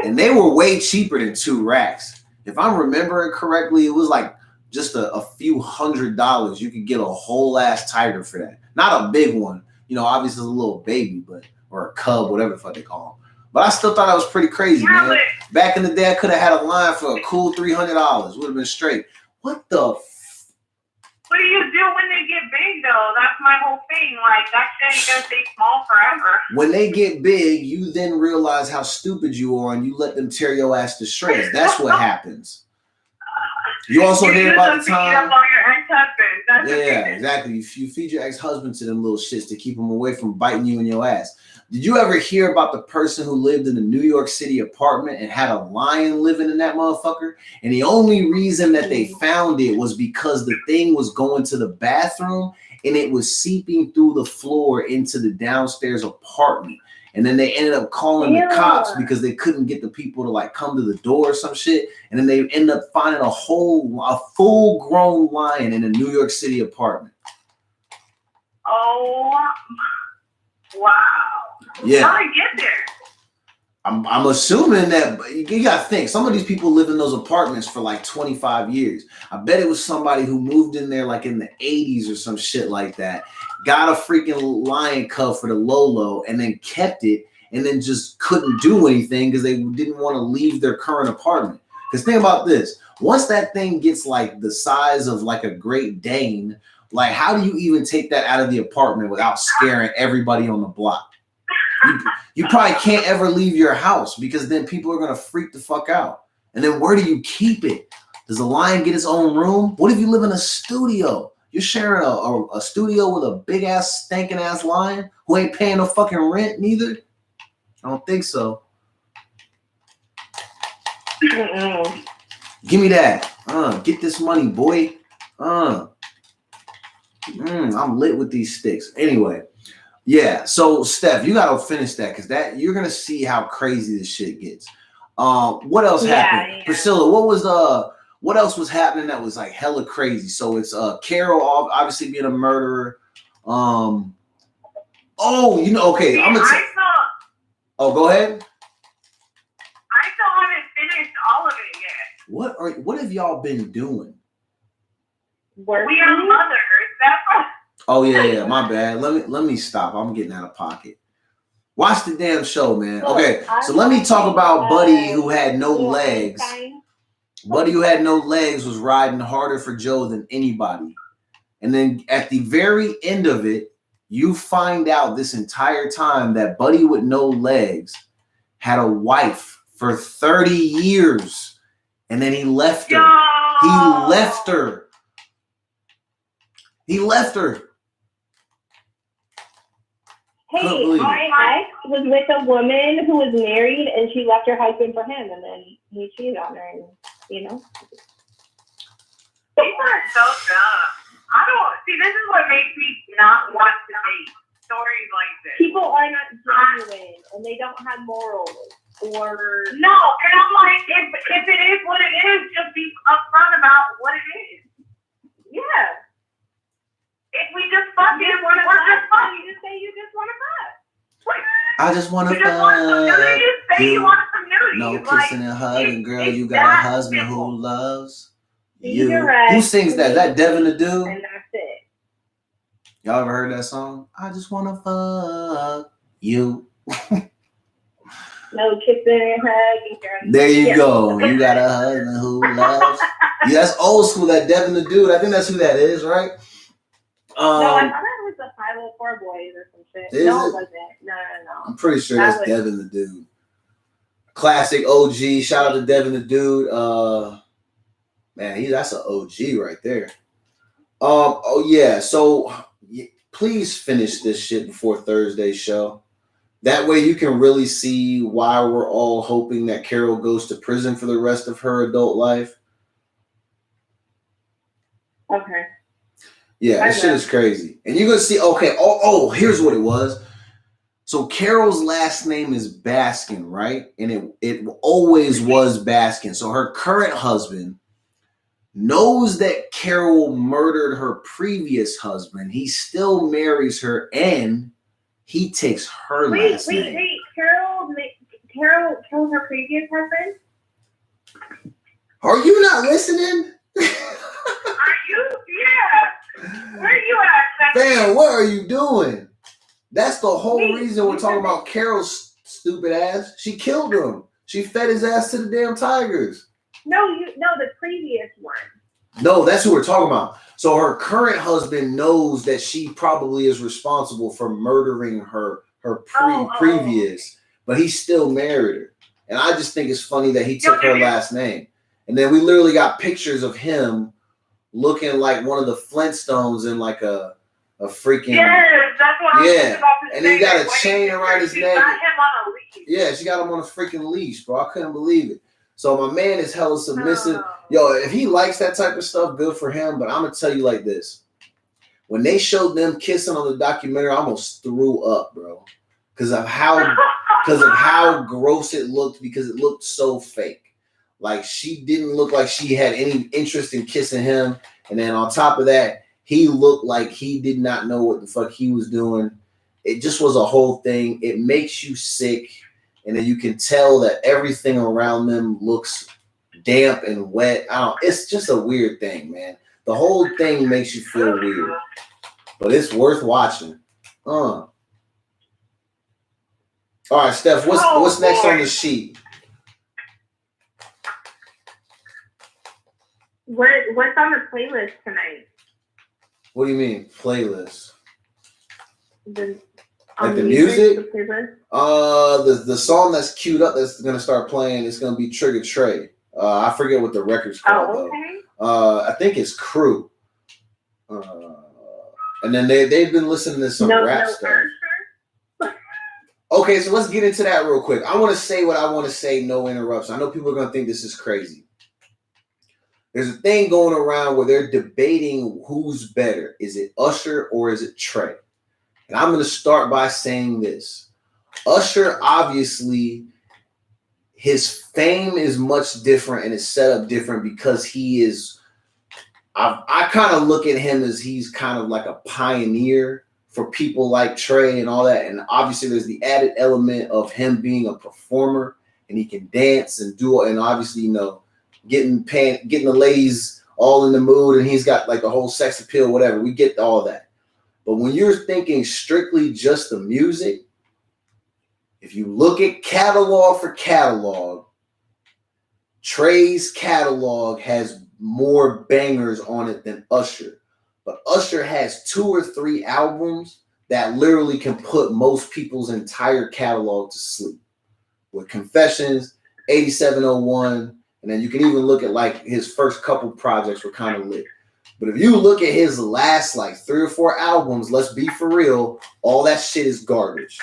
And they were way cheaper than 2 racks. If I'm remembering correctly, it was like just a few $100s. You could get a whole ass tiger for that. Not a big one. You know, obviously it's a little baby, or a cub, whatever the fuck they call them. But I still thought that was pretty crazy, man. Back in the day, I could have had a line for a cool $300. Would have been straight. What the What do you do when they get big, though? That's my whole thing. Like, that shit ain't gonna stay small forever. When they get big, you then realize how stupid you are and you let them tear your ass to shreds. That's what happens. You also hear about the time. Yeah, exactly. You feed your ex-husband to them little shits to keep them away from biting you in your ass. Did you ever hear about the person who lived in a New York City apartment and had a lion living in that motherfucker? And the only reason that they found it was because the thing was going to the bathroom and it was seeping through the floor into the downstairs apartment. And then they ended up calling the cops because they couldn't get the people to like come to the door or some shit. And then they ended up finding a full-grown lion in a New York City apartment. Oh, wow. Yeah. How did it get there? I'm assuming that you gotta think some of these people live in those apartments for like 25 years. I bet it was somebody who moved in there like in the 80s or some shit like that, got a freaking lion cub for the Lolo and then kept it and then just couldn't do anything because they didn't want to leave their current apartment. Because think about this, once that thing gets like the size of like a Great Dane, like how do you even take that out of the apartment without scaring everybody on the block? You probably can't ever leave your house because then people are going to freak the fuck out. And then where do you keep it? Does the lion get its own room? What if you live in a studio? You're sharing a studio with a big ass, stinking ass lion who ain't paying no fucking rent neither? I don't think so. Give me that. Get this money, boy. I'm lit with these sticks. Anyway. Yeah, so Steph, you gotta finish that because that you're gonna see how crazy this shit gets. What else happened? Yeah. Priscilla, what else was happening that was like hella crazy? So it's Carol obviously being a murderer. Okay, I'm gonna go ahead. I still haven't finished all of it yet. What have y'all been doing? We are mothers. That's what. Oh yeah, my bad. Let me stop. I'm getting out of pocket. Watch the damn show, man. Okay, so let me talk about Buddy who had no legs. Buddy who had no legs was riding harder for Joe than anybody. And then at the very end of it, you find out this entire time that Buddy with no legs had a wife for 30 years. And then he left her. No. He left her. Hey, my ex was with a woman who was married and she left her husband for him and then he cheated on her and, People are so dumb. This is what makes me not want to date stories like this. People are not genuine and they don't have morals or... No, and I'm like, if it is what it is, just be upfront about what it is. Yeah. If we just fucking, we're just fucking. You just say you just want to fuck. I just want to fuck. You say you want some nudity. No kissing and hugging, girl. You got a husband who loves you. Who sings that? Is that Devin the Dude? And that's it. Y'all ever heard that song? I just want to fuck you. No kissing and hugging. There you go. You got a husband who loves. Yeah, that's old school. That Devin the Dude. I think that's who that is, right? No, I thought it was the 504 Boys or some shit. It wasn't. No. I'm pretty sure that's Devin the Dude. Classic OG. Shout out to Devin the Dude. Man, that's an OG right there. So please finish this shit before Thursday's show. That way you can really see why we're all hoping that Carol goes to prison for the rest of her adult life. Okay. Yeah, this shit is crazy. And you're going to see, okay, here's what it was. So Carol's last name is Baskin, right? And it always was Baskin. So her current husband knows that Carol murdered her previous husband. He still marries her and he takes her last name. Wait. Carol killed her previous husband? Are you not listening? Are you? Yeah. Where are you at? Fam, what are you doing? That's the whole reason we're talking about Carol's stupid ass. She killed him. She fed his ass to the damn tigers. No, the previous one. No, that's who we're talking about. So her current husband knows that she probably is responsible for murdering her previous, but he still married her. And I just think it's funny that he took her last name. And then we literally got pictures of him looking like one of the Flintstones in like a freaking... Yes, that's what I was about to say. And he got a chain around his neck. Got him on a leash. Yeah, she got him on a freaking leash, bro. I couldn't believe it. So my man is hella submissive. Yo, if he likes that type of stuff, good for him. But I'm going to tell you like this. When they showed them kissing on the documentary, I almost threw up, bro. Because of how gross it looked, because it looked so fake. Like, she didn't look like she had any interest in kissing him. And then on top of that, he looked like he did not know what the fuck he was doing. It just was a whole thing. It makes you sick. and then you can tell that everything around them looks damp and wet. It's just a weird thing, man. The whole thing makes you feel weird, but it's worth watching. All right, Steph, what's next on the sheet? What's on the playlist tonight? What do you mean playlist? The music? The playlist? The song that's queued up that's gonna start playing is gonna be Trigger Trey. I forget what the record's called though. I think it's Crew. And then they've been listening to some rap stuff. Okay, so let's get into that real quick. I want to say what I want to say, no interruption. I know people are gonna think this is crazy. There's a thing going around where they're debating who's better. Is it Usher or is it Trey? And I'm going to start by saying this. Usher, obviously, his fame is much different and is set up different because he is, I kind of look at him as he's kind of like a pioneer for people like Trey and all that. And obviously there's the added element of him being a performer and he can dance and do it. And obviously, you know, getting the ladies all in the mood, and he's got like the whole sex appeal, whatever. We get all that. But when you're thinking strictly just the music, if you look at catalog for catalog, Trey's catalog has more bangers on it than Usher. But Usher has 2 or 3 albums that literally can put most people's entire catalog to sleep. With Confessions, 8701, and then you can even look at like his first couple projects were kind of lit. But if you look at his last like 3 or 4 albums, let's be for real, all that shit is garbage.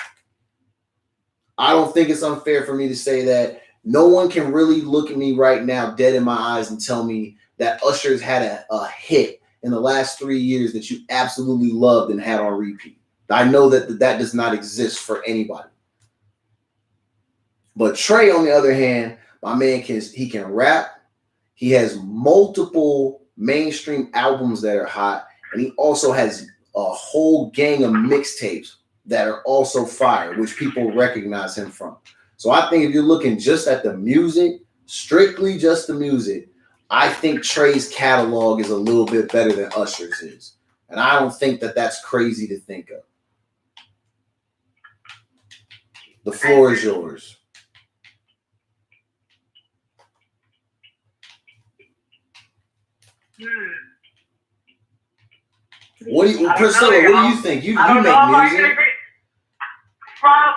I don't think it's unfair for me to say that. No one can really look at me right now dead in my eyes and tell me that Usher's had a hit in the last 3 years that you absolutely loved and had on repeat. I know that does not exist for anybody. But Trey, on the other hand, my man he can rap. He has multiple mainstream albums that are hot, and he also has a whole gang of mixtapes that are also fire, which people recognize him from. So I think if you're looking just at the music, strictly just the music, I think Trey's catalog is a little bit better than Usher's is. And I don't think that that's crazy to think of. The floor is yours. Priscilla, what do you think? You make music. From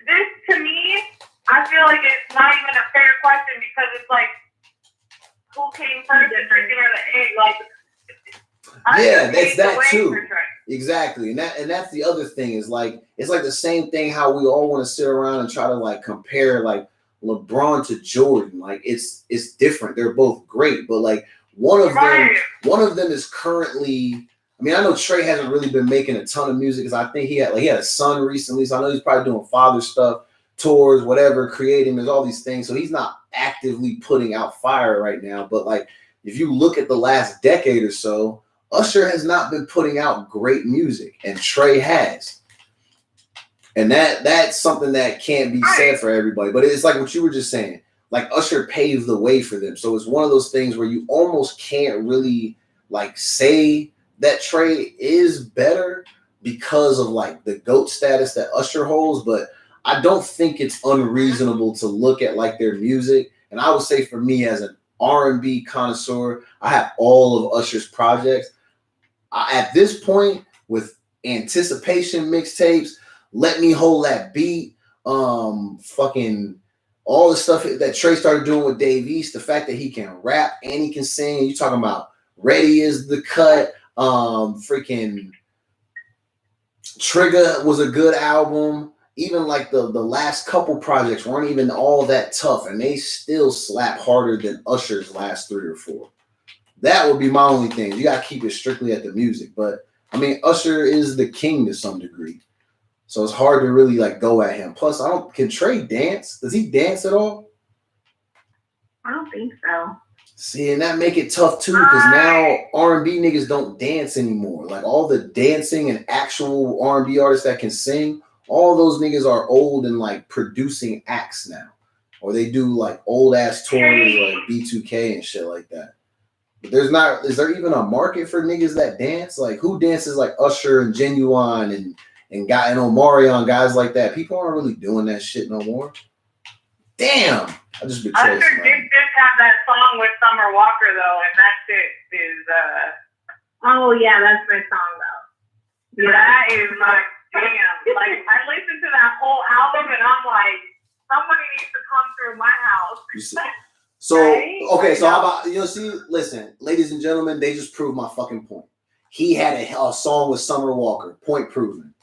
this, to me, I feel like it's not even a fair question because it's like, who came first, the chicken or the egg? Like, yeah, that's that too. Exactly, and that's the other thing is like it's like the same thing how we all want to sit around and try to like compare like LeBron to Jordan. Like it's different. They're both great, but like one of them is currently. I mean, I know Trey hasn't really been making a ton of music because I think he had a son recently, so I know he's probably doing father stuff, tours, whatever, creating. There's all these things, so he's not actively putting out fire right now. But like, if you look at the last decade or so, Usher has not been putting out great music, and Trey has. And that's something that can't be said for everybody. But it's like what you were just saying. Like Usher paved the way for them, so it's one of those things where you almost can't really like say that Trey is better because of like the GOAT status that Usher holds, but I don't think it's unreasonable to look at like their music. And I would say for me as an R&B connoisseur, I have all of Usher's projects. At this point, with Anticipation mixtapes, Let Me Hold That Beat, fucking all the stuff that Trey started doing with Dave East, the fact that he can rap and he can sing, and you talking about Ready Is the Cut, freaking Trigger was a good album. Even like the last couple projects weren't even all that tough, and they still slap harder than Usher's last 3 or 4. That would be my only thing. You gotta keep it strictly at the music. But I mean, Usher is the king to some degree, so it's hard to really like go at him. Plus, can Trey dance? Does he dance at all? I don't think so. See, and that make it tough too, because now R&B niggas don't dance anymore. Like all the dancing and actual R&B artists that can sing, all those niggas are old and like producing acts now, or they do like old ass tours like B2K and shit like that. But is there even a market for niggas that dance? Like who dances like Usher and Genuine and Omarion, guys like that? People aren't really doing that shit no more. Damn, I just betrayed Usher did just have that song with Summer Walker though, and that shit is Oh yeah, that's my song though. Yeah, that is like damn. Like I listened to that whole album and I'm like, somebody needs to come through my house. So right? okay, so how about see? Listen, ladies and gentlemen, they just proved my fucking point. He had a song with Summer Walker. Point proven.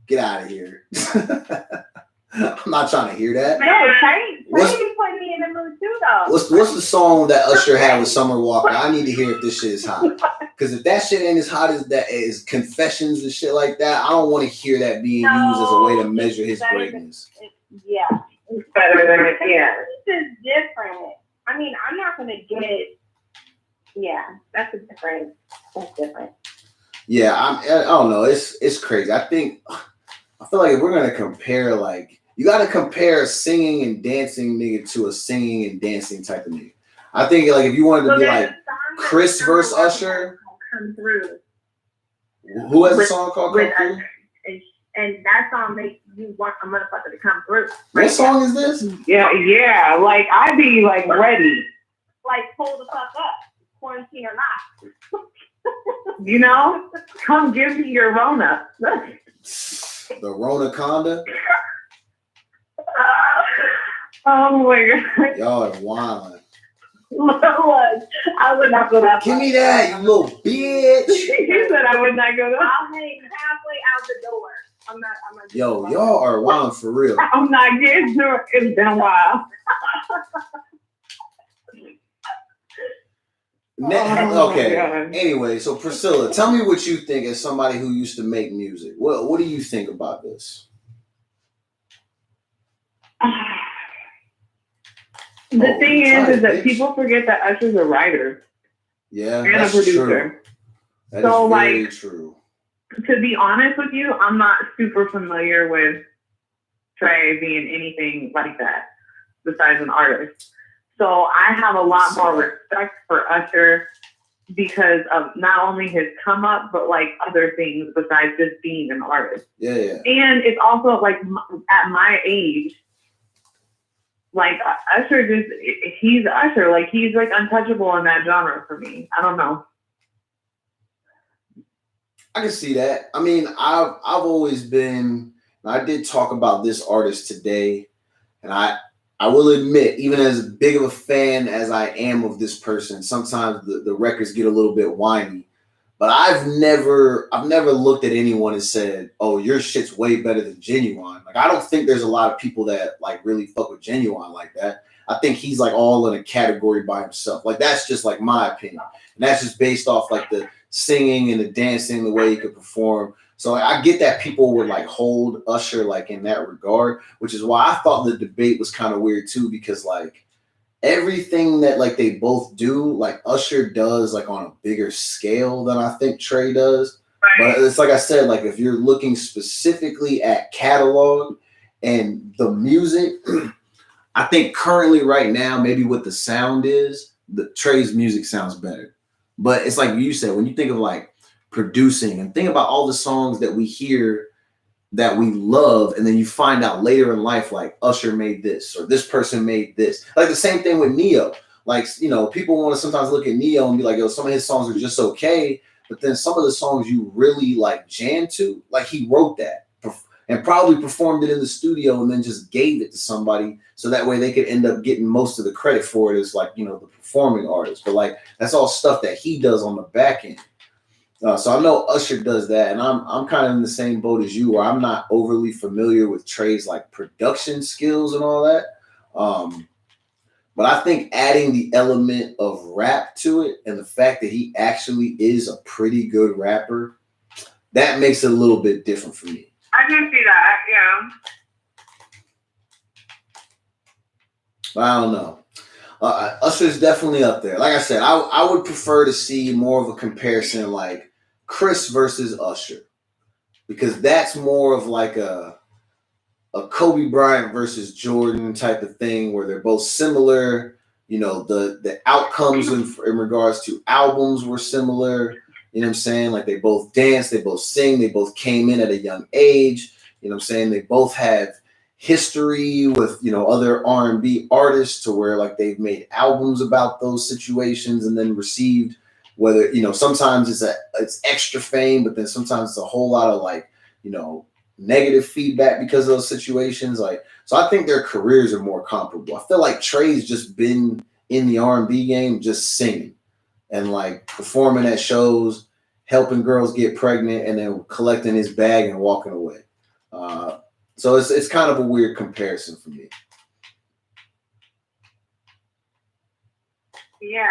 Get out of here. I'm not trying to hear that. No, Trey put me in the mood too, though. What's the song that Usher had with Summer Walker? I need to hear if this shit is hot. Because if that shit ain't as hot as that is Confessions and shit like that, I don't want to hear that being used as a way to measure his greatness. Yeah, it's better than it. Yeah, this is different. I mean, I'm not gonna get. Yeah, that's different. Yeah, I don't know. It's crazy. I feel like if we're gonna compare, like, you gotta compare singing and dancing nigga to a singing and dancing type of nigga. I think like if you wanted to be like Chris versus Usher, Come Through. Who has a song called Come Through? And that song makes you want a motherfucker to come through. Right? What song is this? Yeah. Like I be like ready. Like pull the fuck up, quarantine or not. You know, come give me your Rona. The Ronaconda. Oh my god. Y'all are wild. Look, I would not go that far. Give me that, you little bitch. He said I would not go that. I'll hang halfway out the door. I'm not Yo, y'all are wild for real. I'm not getting to it. It's been a while. Okay. Anyway, so Priscilla, tell me what you think as somebody who used to make music. What do you think about this? The thing is that people forget that Usher's a writer. Yeah, and a producer. True. That so is very like, true. To be honest with you, I'm not super familiar with Trey being anything like that besides an artist. So I have a lot more respect for Usher because of not only his come up, but like other things besides just being an artist. Yeah, yeah. And it's also like at my age, like Usher he's Usher. Like he's like untouchable in that genre for me. I don't know. I can see that. I mean, I've always been. I did talk about this artist today, and I will admit, even as big of a fan as I am of this person, sometimes the records get a little bit whiny. But I've never looked at anyone and said, "Oh, your shit's way better than Genuine." Like I don't think there's a lot of people that like really fuck with Genuine like that. I think he's like all in a category by himself. Like that's just like my opinion, and that's just based off like the singing and the dancing, the way he could perform. So I get that people would like hold Usher like in that regard, which is why I thought the debate was kind of weird too, because like everything that like they both do, like Usher does like on a bigger scale than I think Trey does. Right. But it's like I said, like if you're looking specifically at catalog and the music, I think currently right now, maybe what the sound is, the Trey's music sounds better. But it's like you said, when you think of like producing and think about all the songs that we hear that we love, and then you find out later in life, like Usher made this or this person made this. Like the same thing with Neo. Like, you know, people want to sometimes look at Neo and be like, yo, some of his songs are just okay. But then some of the songs you really like jam to, like he wrote that and probably performed it in the studio and then just gave it to somebody so that way they could end up getting most of the credit for it as like, you know, the performing artist. But like, that's all stuff that he does on the back end. So I know Usher does that, and I'm kind of in the same boat as you, where I'm not overly familiar with Trey's like production skills and all that. But I think adding the element of rap to it and the fact that he actually is a pretty good rapper, that makes it a little bit different for me. I can see that, yeah. But I don't know. Usher's definitely up there. Like I said, I would prefer to see more of a comparison like Chris versus Usher, because that's more of like a a Kobe Bryant versus Jordan type of thing where they're both similar. You know, the outcomes in regards to albums were similar. You know what I'm saying? Like they both dance, they both sing, they both came in at a young age. You know what I'm saying? They both have history with, you know, other R&B artists to where like they've made albums about those situations and then received whether, you know, sometimes it's extra fame, but then sometimes it's a whole lot of like, you know, negative feedback because of those situations. Like, so I think their careers are more comparable. I feel like Trey's just been in the R&B game just singing and like performing at shows, helping girls get pregnant, and then collecting his bag and walking away. So it's kind of a weird comparison for me. Yeah,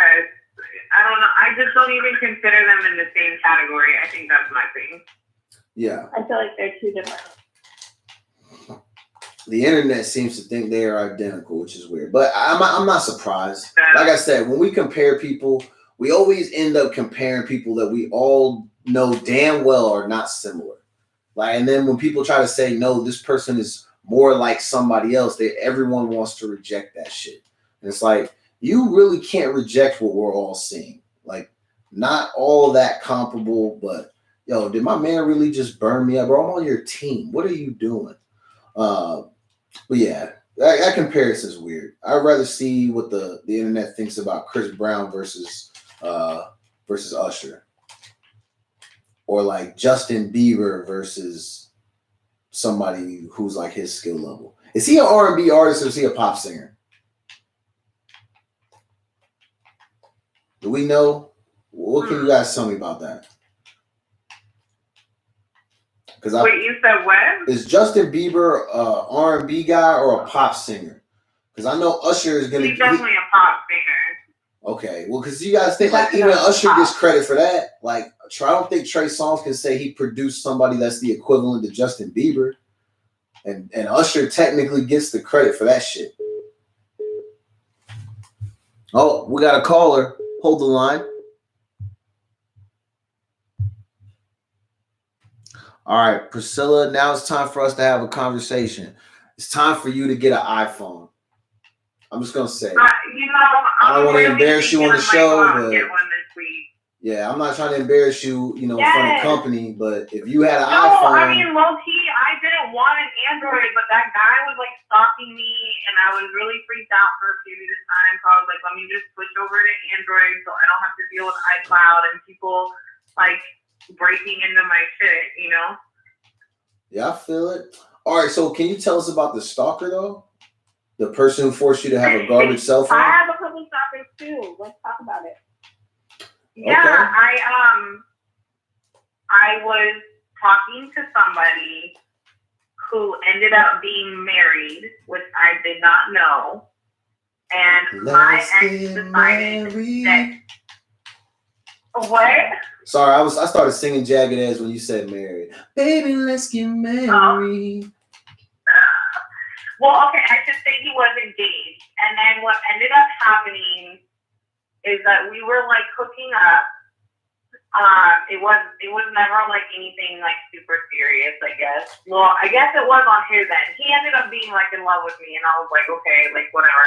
I don't know. I just don't even consider them in the same category. I think that's my thing. Yeah. I feel like they're two different. The internet seems to think they are identical, which is weird. But I'm not surprised. Like I said, when we compare people, we always end up comparing people that we all know damn well are not similar. Like, and then when people try to say, no, this person is more like somebody else, everyone wants to reject that shit. And it's like, you really can't reject what we're all seeing. Like, not all that comparable, but yo, did my man really just burn me up? Bro, I'm on your team. What are you doing? But yeah, that comparison is weird. I'd rather see what the internet thinks about Chris Brown versus Usher. Or like Justin Bieber versus somebody who's like his skill level. Is he an R&B artist or is he a pop singer? Do we know? What can you guys tell me about that? Wait, you said what? Is Justin Bieber a R&B guy or a pop singer? Because I know Usher is gonna. He's definitely a pop singer. Okay, well, because you guys think like even Usher gets credit for that. Like, I don't think Trey Songz can say he produced somebody that's the equivalent to Justin Bieber, and Usher technically gets the credit for that shit. Oh, we got a caller. Hold the line. All right, Priscilla, now it's time for us to have a conversation. It's time for you to get an iPhone. I'm just going to say. I don't want to embarrass you on the show, but yeah, I'm not trying to embarrass you, in front of company, but if you had an iPhone. I mean, low-key, I didn't want an Android, but that guy was, like, stalking me, and I was really freaked out for a period of time, so I was like, let me just switch over to Android so I don't have to deal with iCloud and people, like, breaking into my shit, Yeah, I feel it. All right, so can you tell us about the stalker, though? The person who forced you to have a garbage cell phone? I have a couple stalkers, too. Let's talk about it. Yeah, okay. I was talking to somebody who ended up being married, which I did not know. And my ex decided that... What? Sorry, I started singing Jagged Edge when you said married. Baby, let's get married. Well, okay, I should say he was engaged. And then what ended up happening is that we were like hooking up. It was never like anything like super serious, I guess. Well, I guess it was on his end. He ended up being like in love with me, and I was like, okay, like whatever.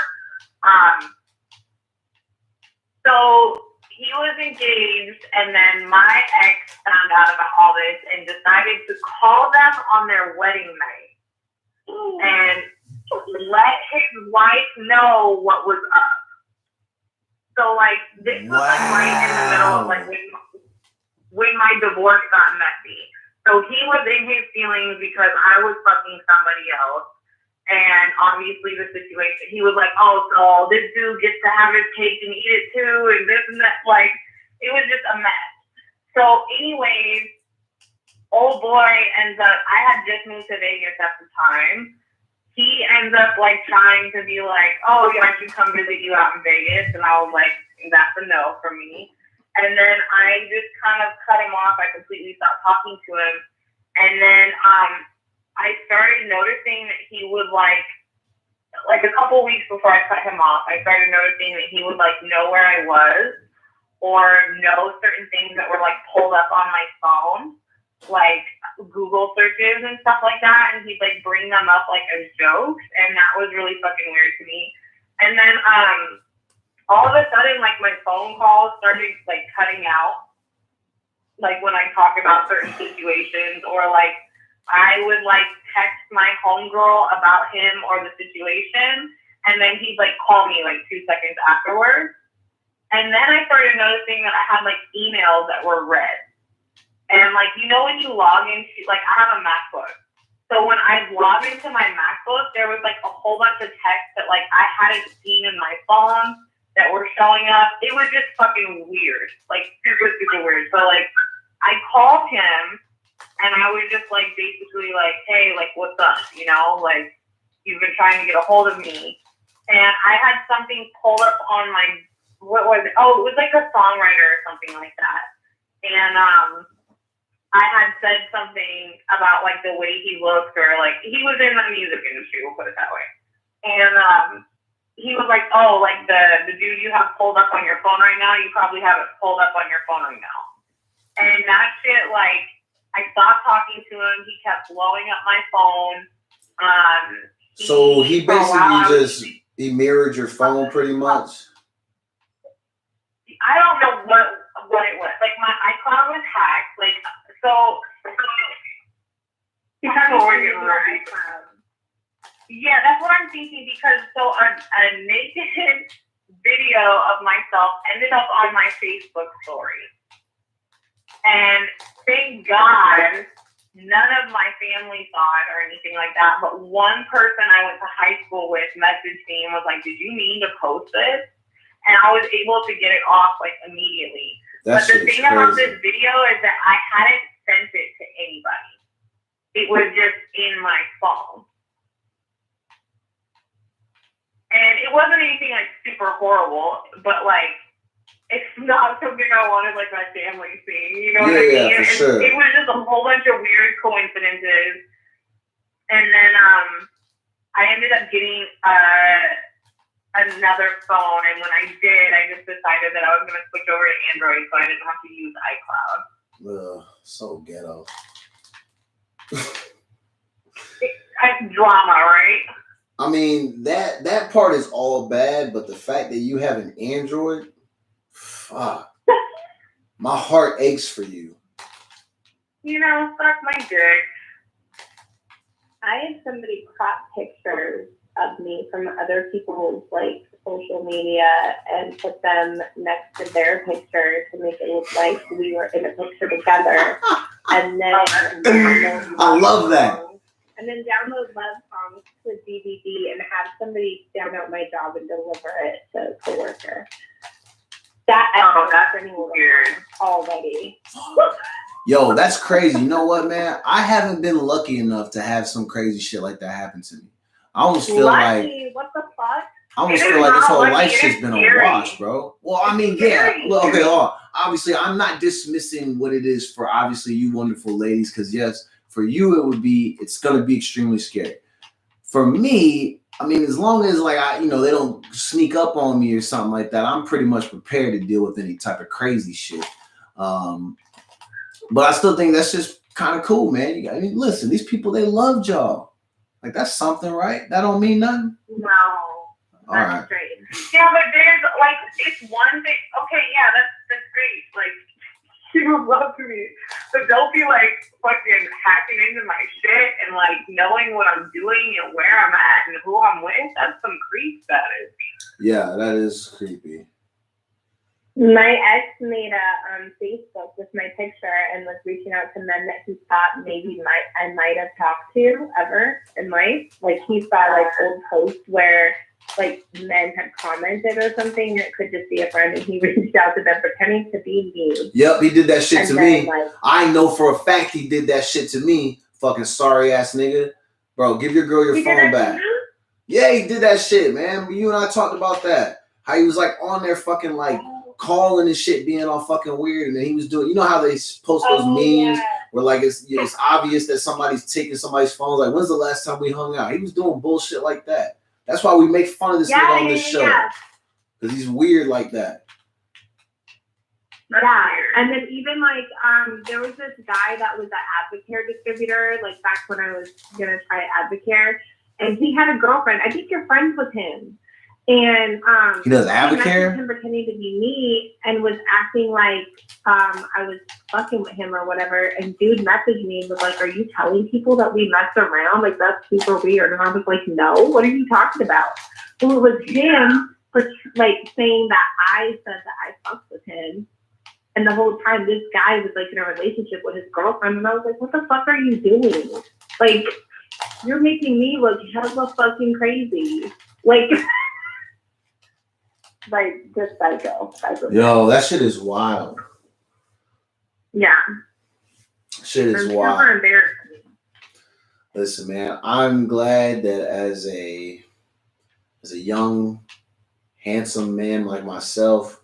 So he was engaged, and then my ex found out about all this and decided to call them on their wedding night and let his wife know what was up. So, like, this was like right in the middle of like when my divorce got messy. So he was in his feelings because I was fucking somebody else. And obviously the situation, he was like, oh, so this dude gets to have his cake and eat it too, and this and that. Like, it was just a mess. So anyways, old boy ends up, I had just moved to Vegas at the time. He ends up like trying to be like, oh, yeah, I should come visit you out in Vegas. And I was like, that's a no for me. And then I just kind of cut him off. I completely stopped talking to him. And then I started noticing that he would like a couple weeks before I cut him off, I started noticing that he would like know where I was or know certain things that were like pulled up on my phone. like Google searches and stuff like that, and he'd like bring them up like as jokes, and that was really fucking weird to me. And then all of a sudden, like my phone calls started like cutting out, like when I talk about certain situations, or like I would like text my homegirl about him or the situation, and then he'd like call me like 2 seconds afterwards. And then I started noticing that I had like emails that were read. And like, you know, when you log into, like, I have a MacBook. So when I logged into my MacBook, there was like a whole bunch of text that like I hadn't seen in my phone that were showing up. It was just fucking weird, like super, super weird. So like, I called him and I was just like, basically like, hey, like, what's up? You know, like, you've been trying to get a hold of me. And I had something pulled up on my, what was it? Oh, it was like a songwriter or something like that. And I had said something about like the way he looked, or like he was in the music industry, we'll put it that way. And he was like, oh, like the dude you have pulled up on your phone right now, you probably have it pulled up on your phone right now. And that shit, like, I stopped talking to him. He kept blowing up my phone. So he basically he mirrored your phone pretty much? I don't know what it was. Like, my iCloud was hacked. Like, so that's what we're doing, right? Yeah, that's what I'm thinking, because so a naked video of myself ended up on my Facebook story. And thank God none of my family saw it or anything like that. But one person I went to high school with messaged me and was like, did you mean to post this? And I was able to get it off like immediately. But the thing about this video is that I hadn't sent it to anybody. It was just in my phone. And it wasn't anything like super horrible, but like, it's not something I wanted like my family seeing. You know what I mean? Yeah, for sure. It was just a whole bunch of weird coincidences. And then I ended up getting another phone, and when I did, I just decided that I was going to switch over to Android so I didn't have to use iCloud. Ugh, so ghetto. Drama, right? I mean, that part is all bad, but the fact that you have an Android, fuck. My heart aches for you. You know, suck my dick. I had somebody crop pictures of me from other people's like social media and put them next to their picture to make it look like we were in a picture together. And then I love that. And then download love songs to DVD and have somebody download my job and deliver it to a coworker. That's weird already. Yo, that's crazy. You know what, man? I haven't been lucky enough to have some crazy shit like that happen to me. I almost feel like what the fuck? I almost feel like this whole life shit's been a wash, bro. Well, I mean, yeah. Well, okay, obviously, I'm not dismissing what it is for obviously you wonderful ladies, because yes, for you it's gonna be extremely scary. For me, I mean, as long as like they don't sneak up on me or something like that, I'm pretty much prepared to deal with any type of crazy shit. But I still think that's just kind of cool, man. I mean, listen, these people, they loved y'all. Like, that's something, right? That don't mean nothing? No. All right. Great. Yeah, but there's, like, it's one thing. Okay, yeah, that's great. Like, she would love me. But don't be, like, fucking hacking into my shit and, like, knowing what I'm doing and where I'm at and who I'm with. That's some creep status. Yeah, that is creepy. My ex made a Facebook with my picture and was reaching out to men that he thought maybe I might have talked to ever in life. Like, he saw like old posts where like men had commented or something, and it could just be a friend, and he reached out to them pretending to be me. Yep, he did that shit to me. Like, I know for a fact he did that shit to me. Fucking sorry ass nigga. Bro, give your girl your phone back. Yeah, he did that shit, man. You and I talked about that. How he was like on there fucking like calling and shit, being all fucking weird, and then he was doing, you know how they post those memes where like it's obvious that somebody's taking somebody's phone. Like, when's the last time we hung out? He was doing bullshit like that. That's why we make fun of this nigga on this show, because he's weird like that. That's Yeah, weird. and then even like there was this guy that was an Advocare distributor, like back when I was gonna try Advocare, and he had a girlfriend. I think you're friends with him, and He does messaged Advocare? him pretending to be me and was acting like I was fucking with him or whatever. And dude messaged me and was like, "Are you telling people that we messed around? Like that's super weird." And I was like, "No, what are you talking about?" So it was him for like saying that I said that I fucked with him. And the whole time, this guy was like in a relationship with his girlfriend, and I was like, "What the fuck are you doing? Like, you're making me look hella fucking crazy. Like, like just psycho." Yo, that shit is wild. Yeah, Shit is I'm wild. super embarrassed. Listen, man, I'm glad that as a young, handsome man like myself,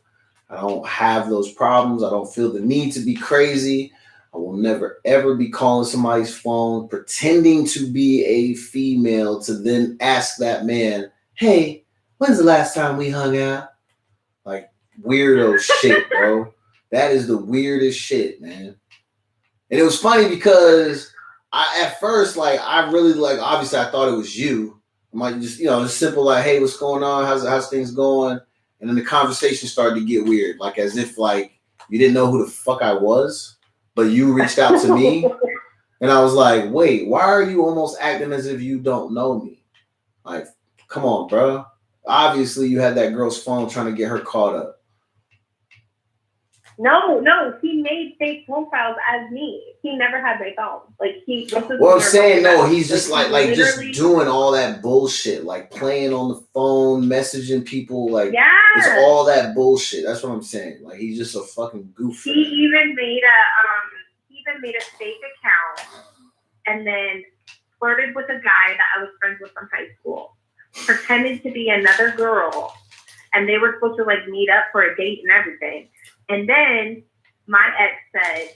I don't have those problems. I don't feel the need to be crazy. I will never ever be calling somebody's phone pretending to be a female to then ask that man, "Hey, when's the last time we hung out?" Like weirdo shit, bro. That is the weirdest shit, man. And it was funny because at first, like, I really, like, obviously I thought it was you. I'm like, just, just simple, like, "Hey, what's going on? How's things going?" And then the conversation started to get weird, like as if like you didn't know who the fuck I was, but you reached out to me. And I was like, "Wait, why are you almost acting as if you don't know me?" Like, come on, bro. Obviously you had that girl's phone trying to get her caught up. No, he made fake profiles as me. He never had my phone. Like Well, I'm saying no, he's just like he just literally- doing all that bullshit, like playing on the phone, messaging people, like Yeah. it's all that bullshit. That's what I'm saying. Like he's just a fucking goof. He even made a fake account and then flirted with a guy that I was friends with from high school. Pretended to be another girl, and they were supposed to like meet up for a date and everything. And then my ex said,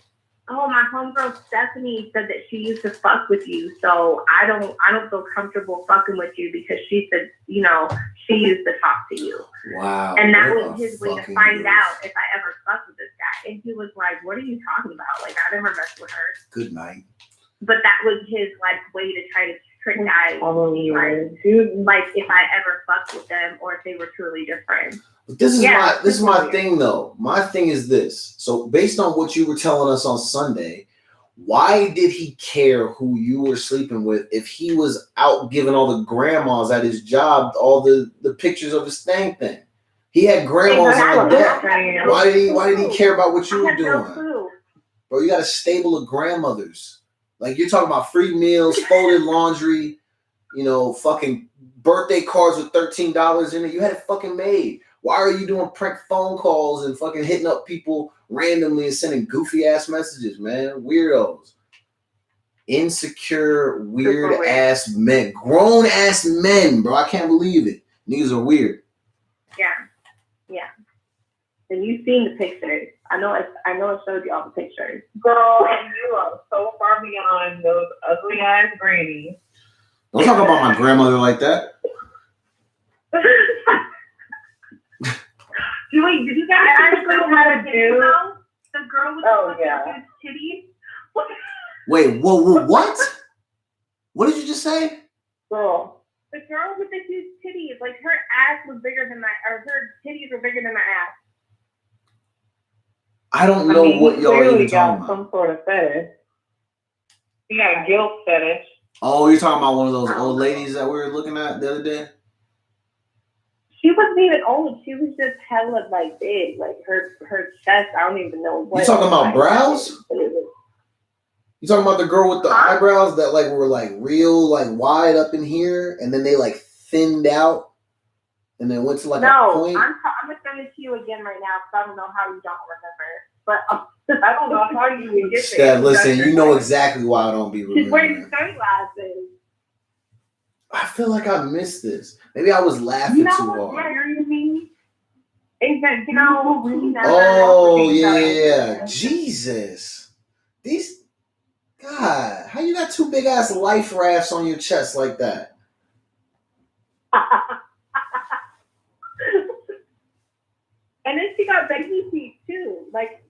"Oh, my homegirl Stephanie said that she used to fuck with you, so I don't feel comfortable fucking with you because she said, she used to talk to you." Wow. And that what was a his way to fucking find goof. out if I ever fucked with this guy. And he was like, "What are you talking about? Like, I never messed with her." Good night. But that was his like way to try to trick guys, Dude, like if I ever fucked with them or if they were truly just friends. But this is Yeah, my weird. thing though. My thing is this. So based on what you were telling us on Sunday, why did he care who you were sleeping with if he was out giving all the grandmas at his job all the pictures of his thing? He had grandmas on deck. Why did he care about what you I were had no doing? clue. Bro, you got a stable of grandmothers. Like you're talking about free meals, folded laundry, fucking birthday cards with $13 in it. You had it fucking made. Why are you doing prank phone calls and fucking hitting up people randomly and sending goofy ass messages, man? Weirdos. Insecure, weird ass men. Grown ass men, bro. I can't believe it. Niggas are weird. Yeah. And you've seen the pictures. I know I showed you all the pictures. girl, you are so far beyond those ugly ass grannies. Don't talk about my grandmother like that. Wait, did you guys actually had a dude. The girl with Oh, the yeah. fucking titties? Wait, whoa, what? What did you just say? Girl. The girl with the huge titties, like her ass was bigger than her titties were bigger than my ass. I don't know what y'all clearly even talking got about. some sort of fetish. He got a guilt fetish. Oh, you're talking about one of those old ladies that we were looking at the other day? She wasn't even old. She was just hella like big, like her chest. I don't even know what. You talking about brows? But it was, You talking about the girl with the eyebrows that like were like real like wide up in here and then they like thinned out and then went to like a point? I'm gonna send it to you again right now because I don't know how you don't remember. But I don't know how you would get there. Steph, listen, you know exactly why I don't be She's wearing remembering. sunglasses. I feel like I missed this. Maybe I was laughing too hard. Oh yeah, Jesus. These God, how you got two big ass life rafts on your chest like that? And then she got baby feet too. Like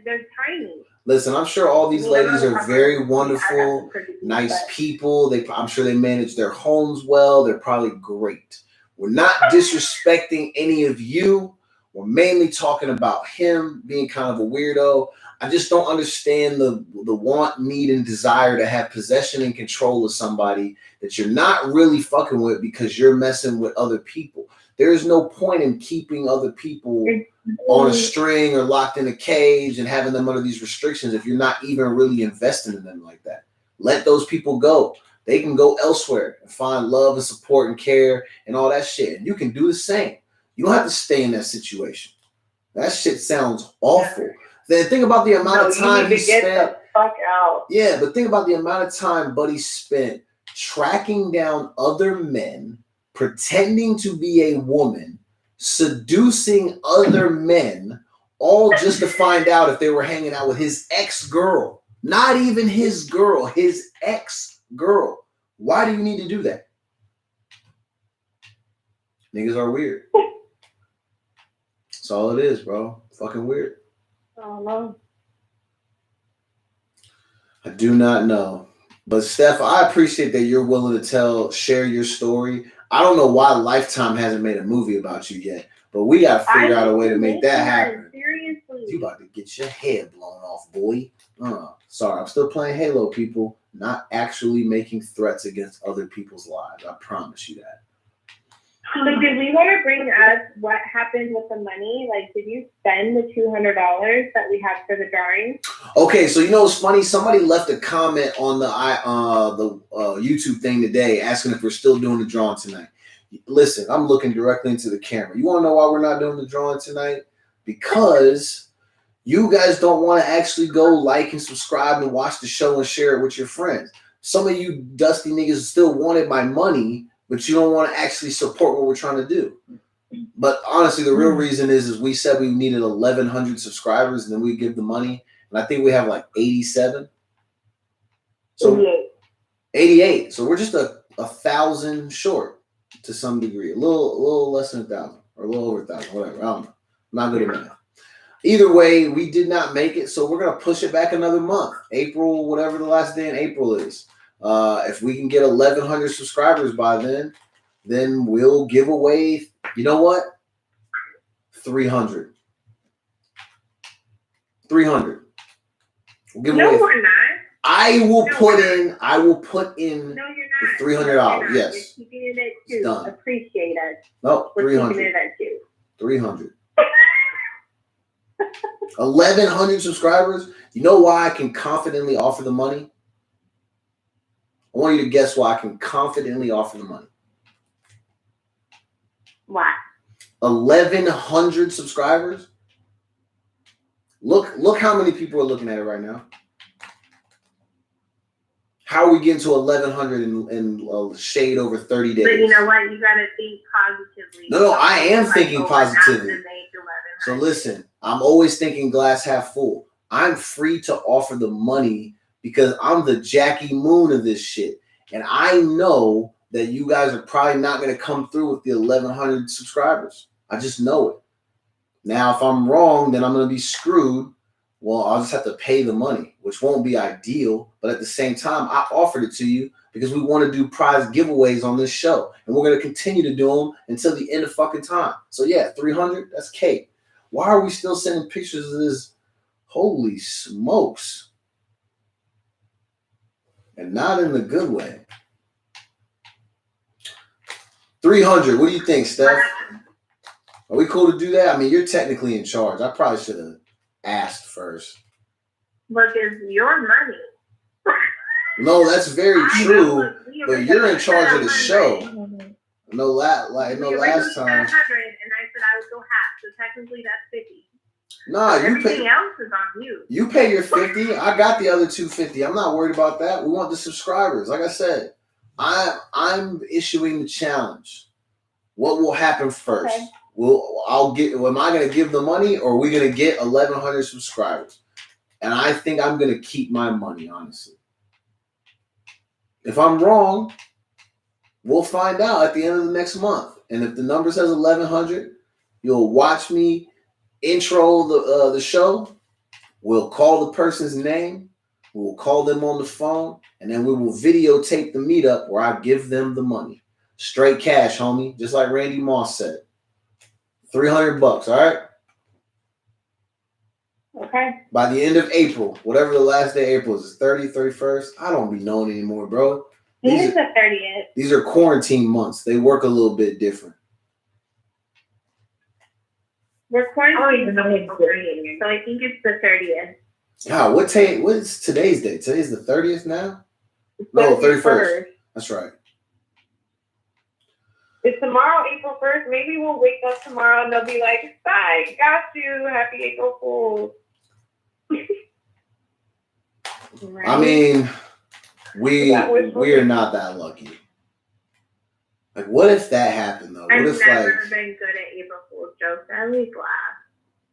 they're tiny. Listen, I'm sure all these ladies are very wonderful, nice people. I'm sure they manage their homes well. They're probably great. We're not disrespecting any of you. We're mainly talking about him being kind of a weirdo. I just don't understand the want, need, and desire to have possession and control of somebody that you're not really fucking with because you're messing with other people. There's no point in keeping other people on a string or locked in a cage and having them under these restrictions if you're not even really investing in them like that. Let those people go. They can go elsewhere and find love and support and care and all that shit. And you can do the same. You don't have to stay in that situation. That shit sounds awful. Then think about the amount of time he spent. Get the fuck out. Yeah, but think about the amount of time Buddy spent tracking down other men, pretending to be a woman, seducing other men, all just to find out if they were hanging out with his ex-girl. Not even his girl, his ex-girl. Why do you need to do that? Niggas are weird. That's all it is, bro. Fucking weird. I don't know. I do not know. But Steph, I appreciate that you're willing to share your story. I don't know why Lifetime hasn't made a movie about you yet, but we got to figure out a way to make that happen. Seriously. You about to get your head blown off, boy. Sorry, I'm still playing Halo, people. Not actually making threats against other people's lives. I promise you that. So did we want to bring up what happened with the money? Like, did you spend the $200 that we had for the drawing? Okay, so you know what's funny? Somebody left a comment on the YouTube thing today asking if we're still doing the drawing tonight. Listen, I'm looking directly into the camera. You want to know why we're not doing the drawing tonight? Because you guys don't want to actually go like and subscribe and watch the show and share it with your friends. Some of you dusty niggas still wanted my money, but you don't want to actually support what we're trying to do. But honestly, the real reason is we said we needed 1,100 subscribers, and then we give the money. And I think we have like 87. So 88. So we're just a 1,000 short to some degree. A little less than 1,000 or a little over 1,000, whatever. I don't know. I'm not good at math. Either way, we did not make it, so we're going to push it back another month. April, whatever the last day in April is. If we can get 1,100 subscribers by then we'll give away, you know what? 300. 300. We'll give away. We're not. I will put in No, you're the not. $300. Yes. You're keeping it at 2. Done. Appreciate it. No, We're 300. keeping it at 2. 300. 1,100 subscribers. You know why I can confidently offer the money? I want you to guess why I can confidently offer the money. Why? 1,100 subscribers. Look how many people are looking at it right now. How are we getting to 1,100 in shade over 30 days? But you know what? You got to think positively. No, I am thinking positively. So listen, I'm always thinking glass half full. I'm free to offer the money because I'm the Jackie Moon of this shit. And I know that you guys are probably not going to come through with the 1,100 subscribers. I just know it. Now, if I'm wrong, then I'm going to be screwed. Well, I'll just have to pay the money, which won't be ideal. But at the same time, I offered it to you because we want to do prize giveaways on this show. And we're going to continue to do them until the end of fucking time. So yeah, 300, that's cake. Why are we still sending pictures of this? Holy smokes. And not in the good way. 300, what do you think, Steph? Are we cool to do that? I mean, you're technically in charge. I probably should have asked first. Look, it's your money. No, that's very true. But you're in charge of the show. No, last time. And I said I would go half. So technically, that's 50. Nah, everything else is on you. You pay your 50. I got the other 250. I'm not worried about that. We want the subscribers. Like I said, I'm issuing the challenge. What will happen first? Okay. Am I going to give the money or are we going to get 1,100 subscribers? And I think I'm going to keep my money, honestly. If I'm wrong, we'll find out at the end of the next month. And if the number says 1,100, you'll watch me intro the show. We'll call the person's name. We'll call them on the phone, and then we will videotape the meetup where I give them the money. Straight cash, homie. Just like Randy Moss said. $300, all right? Okay. By the end of April, whatever the last day of April is, 30, 31st. I don't be knowing anymore, bro. It's the 30th. These are quarantine months. They work a little bit different. We're quarantined, so I think it's the 30th. God, what is today's date? Today's the 30th now? No, 31st. That's right. It's tomorrow, April 1st. Maybe we'll wake up tomorrow and they'll be like, "Bye, got you. Happy April Fool's." Right. I mean, we are not that lucky. Like, what if that happened though? What I've if never like been good at April Fool's jokes. I always laugh.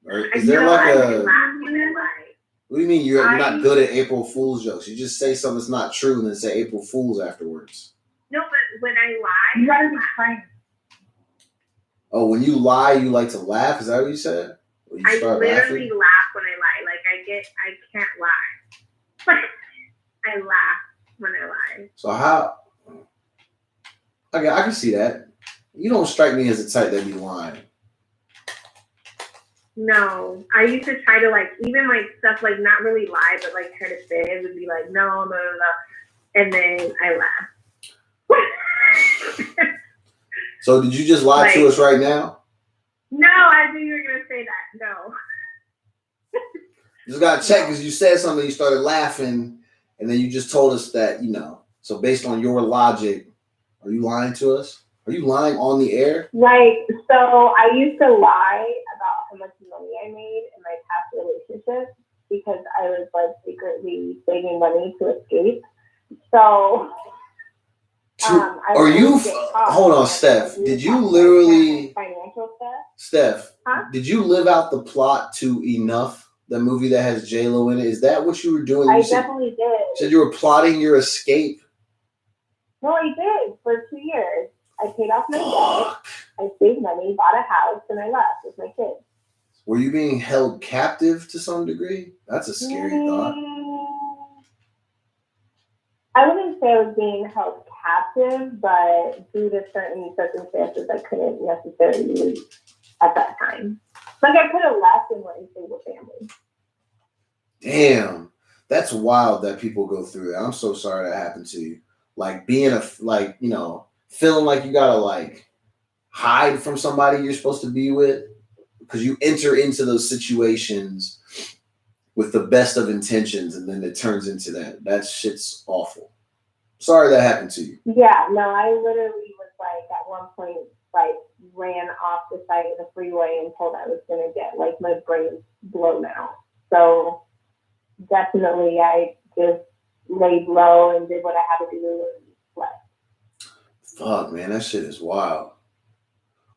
or is there like I a laugh when I lie. what do you mean you're not good at April Fool's jokes? You just say something that's not true and then say April Fool's afterwards. No, but when I lie, You gotta be kind. Oh, when you lie, you like to laugh? Is that what you said? Or you I start literally laughing? laugh when I lie. Like I can't lie. I laugh when I lie. So how? Okay, I can see that. You don't strike me as the type that be lying. No, I used to try to like even like stuff like not really lie, but like try to say it would be like no, and then I laugh. So did you just lie to us right now? No, I knew you were gonna say that. No. Just gotta check because you said something, you started laughing, and then you just told us that, you know. So based on your logic, are you lying to us? Are you lying on the air? Like, so I used to lie about how much money I made in my past relationship because I was like secretly saving money to escape. So Hold on, Steph. Did you literally financial stuff? Steph, Huh? did you live out the plot to Enough, the movie that has J-Lo in it? Is that what you were doing? I definitely did. Said you were plotting your escape? No, I did for 2 years. I paid off my debt, I saved money, bought a house, and I left with my kids. Were you being held captive to some degree? That's a scary thought. I wouldn't say I was being held captive, but due to certain circumstances, I couldn't necessarily leave at that time. Like I could have left and went and stayed with family. Damn, that's wild that people go through that. I'm so sorry that happened to you. Like being feeling like you gotta like hide from somebody you're supposed to be with because you enter into those situations with the best of intentions and then it turns into that. That shit's awful. Sorry that happened to you. Yeah, no, I literally was like at one point like ran off the side of the freeway and told I was gonna get like my brain blown out. So definitely I just laid low and did what I had to do and left. Fuck, man, that shit is wild.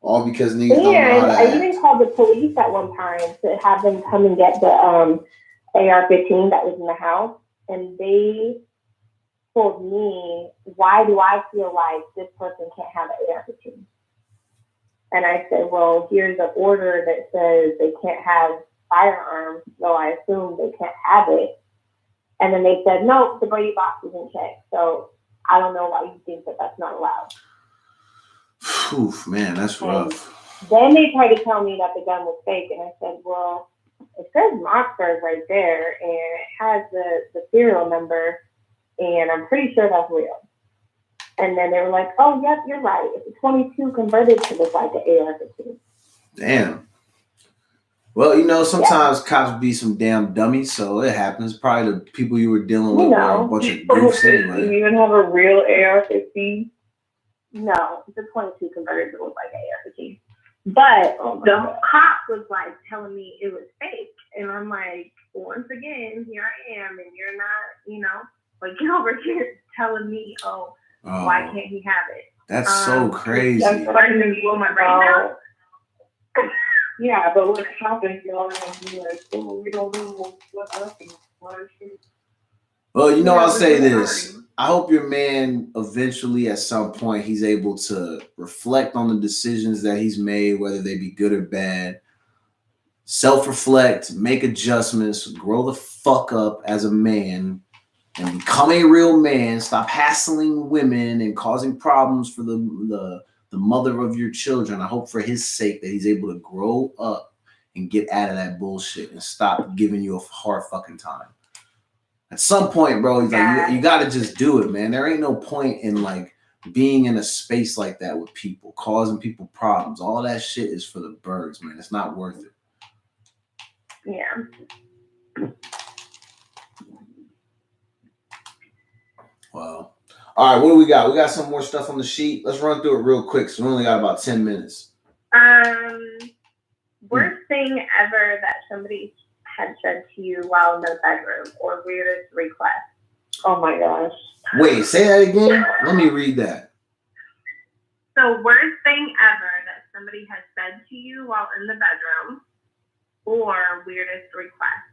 All because niggas don't know how to I act. even called the police at one time to have them come and get the AR-15 that was in the house, and they told me, why do I feel like this person can't have an AR-15? And I said, well, here's an order that says they can't have firearms, so I assume they can't have it. And then they said, no, the Brady box isn't checked, so I don't know why you think that that's not allowed. Oof, man, that's rough. Then they tried to tell me that the gun was fake, and I said, well, it says Mossberg right there, and it has the serial number, and I'm pretty sure that's real. And then they were like, oh, yep, you're right. It's a 22 converted to look like an AR-15. Damn. Well, you know, sometimes cops be some damn dummies, so it happens. Probably the people you were dealing with were a bunch of goofs anyway. Do you even have a real AR-15? No, it's a 22 converted to look like an AR-15. But the cop was like telling me it was fake. And I'm like, once again, here I am, and you're not, like, get over here telling me, why can't he have it? That's so crazy. That's what I mean. Blow my brain out. Yeah, but when it happens, y'all are going to be like, oh, we don't know what happened. Well, I'll say this. I hope your man eventually at some point he's able to reflect on the decisions that he's made, whether they be good or bad. self-reflect, make adjustments, grow the fuck up as a man, and become a real man. Stop hassling women and causing problems for the mother of your children. I hope for his sake that he's able to grow up and get out of that bullshit and stop giving you a hard fucking time. At some point, bro, he's like, you got to just do it, man. There ain't no point in like being in a space like that with people, causing people problems. All that shit is for the birds, man. It's not worth it. Yeah. Wow. All right, what do we got? We got some more stuff on the sheet. Let's run through it real quick. So we only got about 10 minutes. Worst thing ever that somebody had said to you while in the bedroom, or weirdest request. Oh my gosh. Wait, say that again? Let me read that. So worst thing ever that somebody has said to you while in the bedroom, or weirdest request.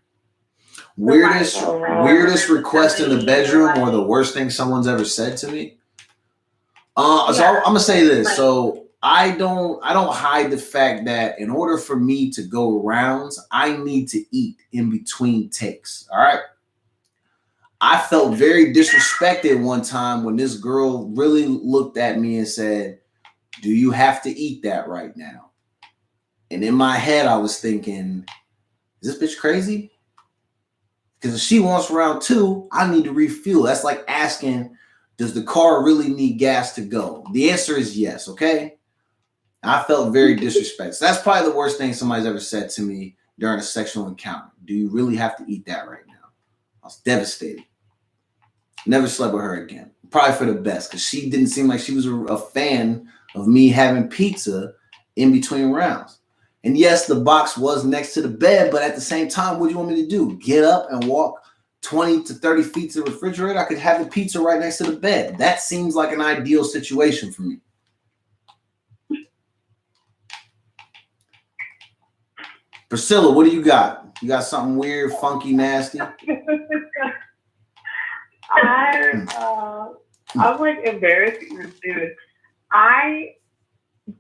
Weirdest request in the bedroom, or the worst thing someone's ever said to me. So I'm gonna say this. So I don't hide the fact that in order for me to go rounds, I need to eat in between takes. All right. I felt very disrespected one time when this girl really looked at me and said, "Do you have to eat that right now?" And in my head, I was thinking, "Is this bitch crazy?" Because if she wants round two, I need to refuel. That's like asking, does the car really need gas to go? The answer is yes, okay? I felt very disrespected. So that's probably the worst thing somebody's ever said to me during a sexual encounter. Do you really have to eat that right now? I was devastated. Never slept with her again. Probably for the best, because she didn't seem like she was a fan of me having pizza in between rounds. And yes, the box was next to the bed, but at the same time, what do you want me to do? Get up and walk 20 to 30 feet to the refrigerator? I could have the pizza right next to the bed. That seems like an ideal situation for me. Priscilla, what do you got? You got something weird, funky, nasty? I'm like embarrassing this dude. I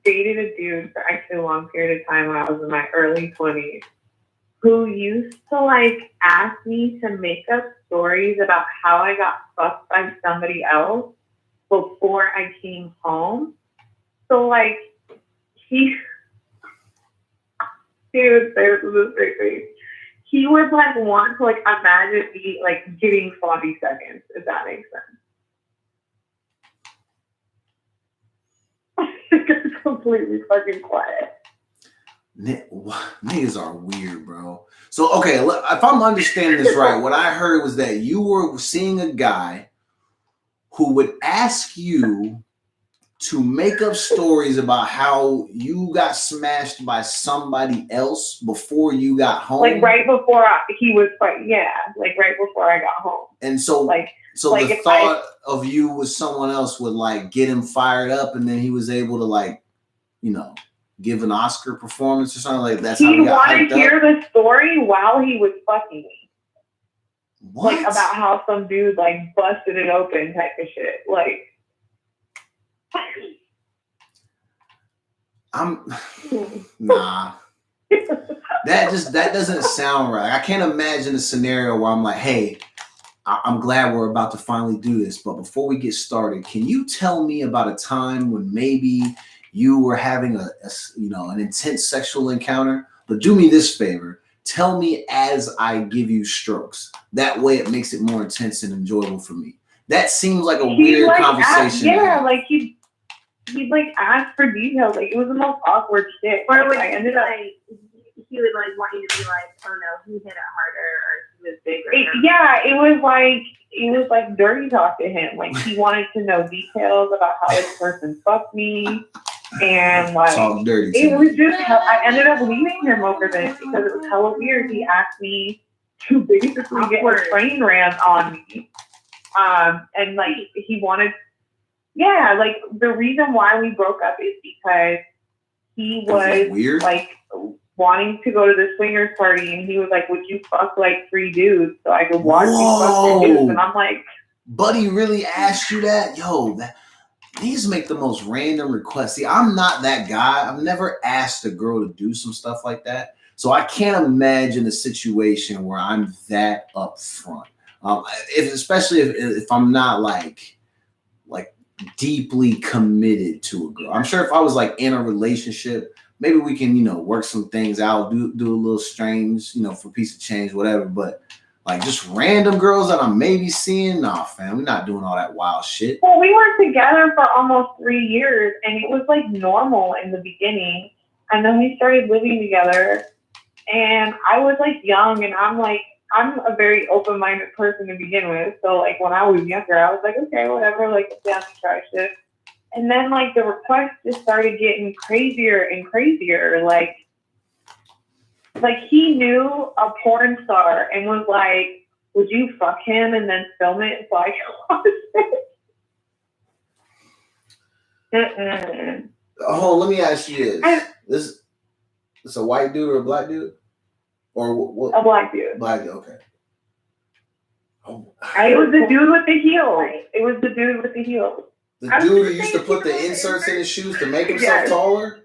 dated a dude for actually a long period of time when I was in my early 20s who used to like ask me to make up stories about how I got fucked by somebody else before I came home. So like dude, this is crazy. He would like want to like imagine me like getting 40 seconds, if that makes sense. It's completely fucking quiet. Niggas are weird, bro. So, okay, if I'm understanding this right, what I heard was that you were seeing a guy who would ask you to make up stories about how you got smashed by somebody else before you got home. Like right before he was like, like right before I got home. And so the thought of you with someone else would like get him fired up, and then he was able to like, you know, give an Oscar performance or something like that. He wanted to hear the story while he was fucking me. What? Like about how some dude like busted it open type of shit. Like nah. That doesn't sound right. I can't imagine a scenario where I'm like, hey, I'm glad we're about to finally do this, but before we get started, can you tell me about a time when maybe you were having an intense sexual encounter? But do me this favor. Tell me as I give you strokes. That way it makes it more intense and enjoyable for me. That seems like a weird conversation. Like he'd like ask for details. Like it was the most awkward shit. Or like, I ended up he would like want you to be like, oh no, he hit it harder, or he was bigger. It was like dirty talk to him. Like he wanted to know details about how this person fucked me. And like talk dirty it was just I ended up leaving him over this because it was hella weird. He asked me to basically get a train ran on me. And like he wanted like the reason why we broke up is because he was weird, like wanting to go to the swingers party, and he was like, would you fuck like 3 dudes so I could watch you fuck 3 dudes? And I'm like, buddy really asked you that? Yo, these make the most random requests. See, I'm not that guy. I've never asked a girl to do some stuff like that. So I can't imagine a situation where I'm that upfront. Especially if I'm not like deeply committed to a girl. I'm sure if I was like in a relationship, maybe we can, work some things out, do a little strange, for a piece of change, whatever. But like just random girls that I'm maybe seeing, nah, fam, we're not doing all that wild shit. Well, we were together for almost 3 years, and it was like normal in the beginning. And then we started living together, and I was like young, and I'm a very open-minded person to begin with. So like when I was younger, I was like, okay, whatever, like down to try shit. And then like the requests just started getting crazier and crazier. Like he knew a porn star and was like, would you fuck him and then film it so I can watch it? Oh, let me ask you this. This a white dude or a black dude? Or what? A black dude. Black dude, okay. Oh. It was the dude with the heels. It was the dude with the heels. The dude who used to put the inserts in his shoes to make himself taller?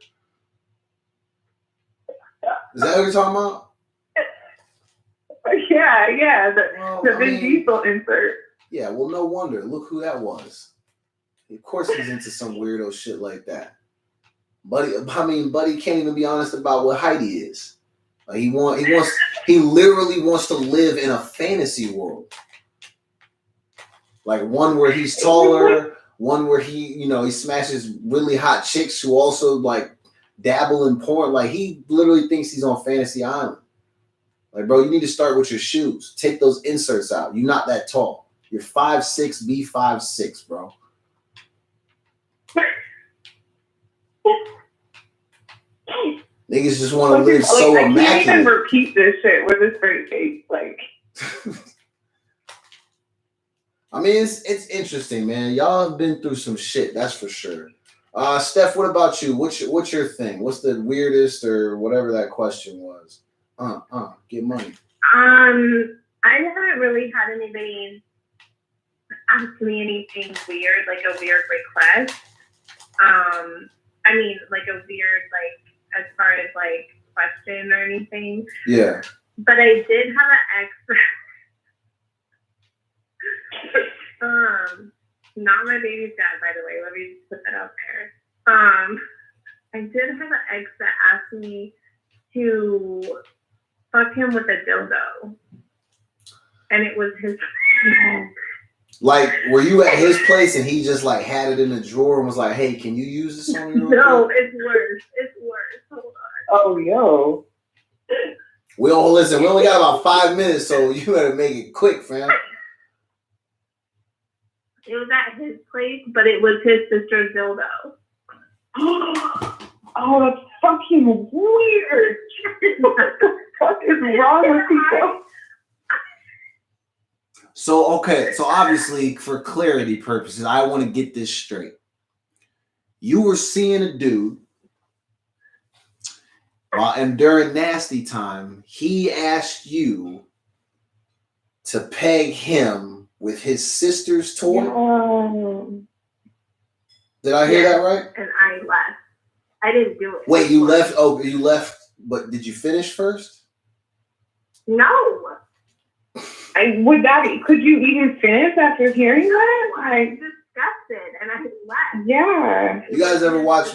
Is that what you're talking about? Yeah. The Vin Diesel insert. Yeah, well, no wonder. Look who that was. Of course he's into some weirdo shit like that. Buddy can't even be honest about what height he is. Like he literally wants to live in a fantasy world. Like one where he's taller, one where he smashes really hot chicks who also like dabble in porn. Like he literally thinks he's on Fantasy Island. Like, bro, you need to start with your shoes. Take those inserts out. You're not that tall. You're 5'6", be 5'6", bro. Niggas just want to live so immaculate. I can't even repeat this shit with a straight face. Like, I mean, it's interesting, man. Y'all have been through some shit, that's for sure. Steph, what about you? What's your thing? What's the weirdest or whatever that question was? Get money. I haven't really had anybody ask me anything weird, like a weird request. I mean, like a weird, like, as far as like question or anything. Yeah. But I did have an ex. Not my baby's dad, by the way. Let me just put that out there. I did have an ex that asked me to fuck him with a dildo, and it was his. Like, were you at his place and he just like had it in a drawer and was like, "Hey, can you use this on your?" No, it's worse. Hold on. Oh, yo. We only got about 5 minutes, so you better make it quick, fam. It was at his place, but it was his sister's dildo. Oh, that's fucking weird. What the fuck is wrong with people? So obviously for clarity purposes, I want to get this straight. You were seeing a dude, and during nasty time, he asked you to peg him with his sister's toy. Did I hear that right? And I left. I didn't do it. Wait, you left? Oh, you left, but did you finish first? No. Could you even finish after hearing that? Like, disgusted, and I left. Yeah. You guys ever watch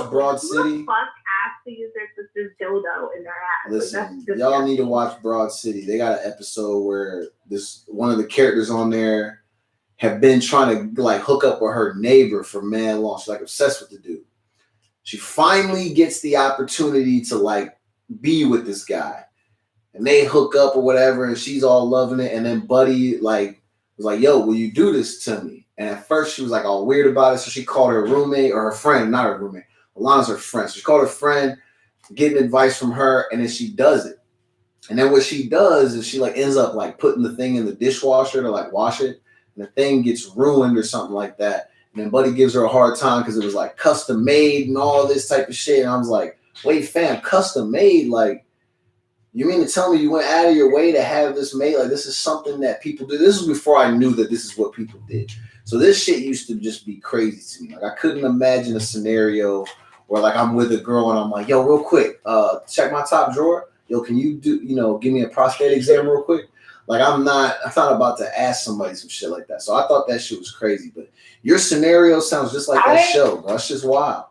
Broad City? Who the fuck asked to use their sister's dildo in their ass? Listen, y'all need to watch Broad City. They got an episode where one of the characters on there have been trying to like hook up with her neighbor for mad long. She's like obsessed with the dude. She finally gets the opportunity to like be with this guy. And they hook up or whatever, and she's all loving it. And then Buddy like was like, "Yo, will you do this to me?" And at first she was like all weird about it. So she called her roommate or her friend, not her roommate. Alana's her friend. So she called her friend, getting advice from her, and then she does it. And then what she does is she like ends up like putting the thing in the dishwasher to like wash it, and the thing gets ruined or something like that. And then Buddy gives her a hard time because it was like custom made and all this type of shit. And I was like, "Wait, fam, custom made? Like, you mean to tell me you went out of your way to have this made? Like, this is something that people do." This was before I knew that this is what people did. So this shit used to just be crazy to me. Like, I couldn't imagine a scenario where like I'm with a girl and I'm like, "Yo, real quick, check my top drawer." yo, can you do, give me a prostate exam real quick? Like, I'm not about to ask somebody some shit like that. So I thought that shit was crazy. But your scenario sounds just like that show, bro. That's just wild.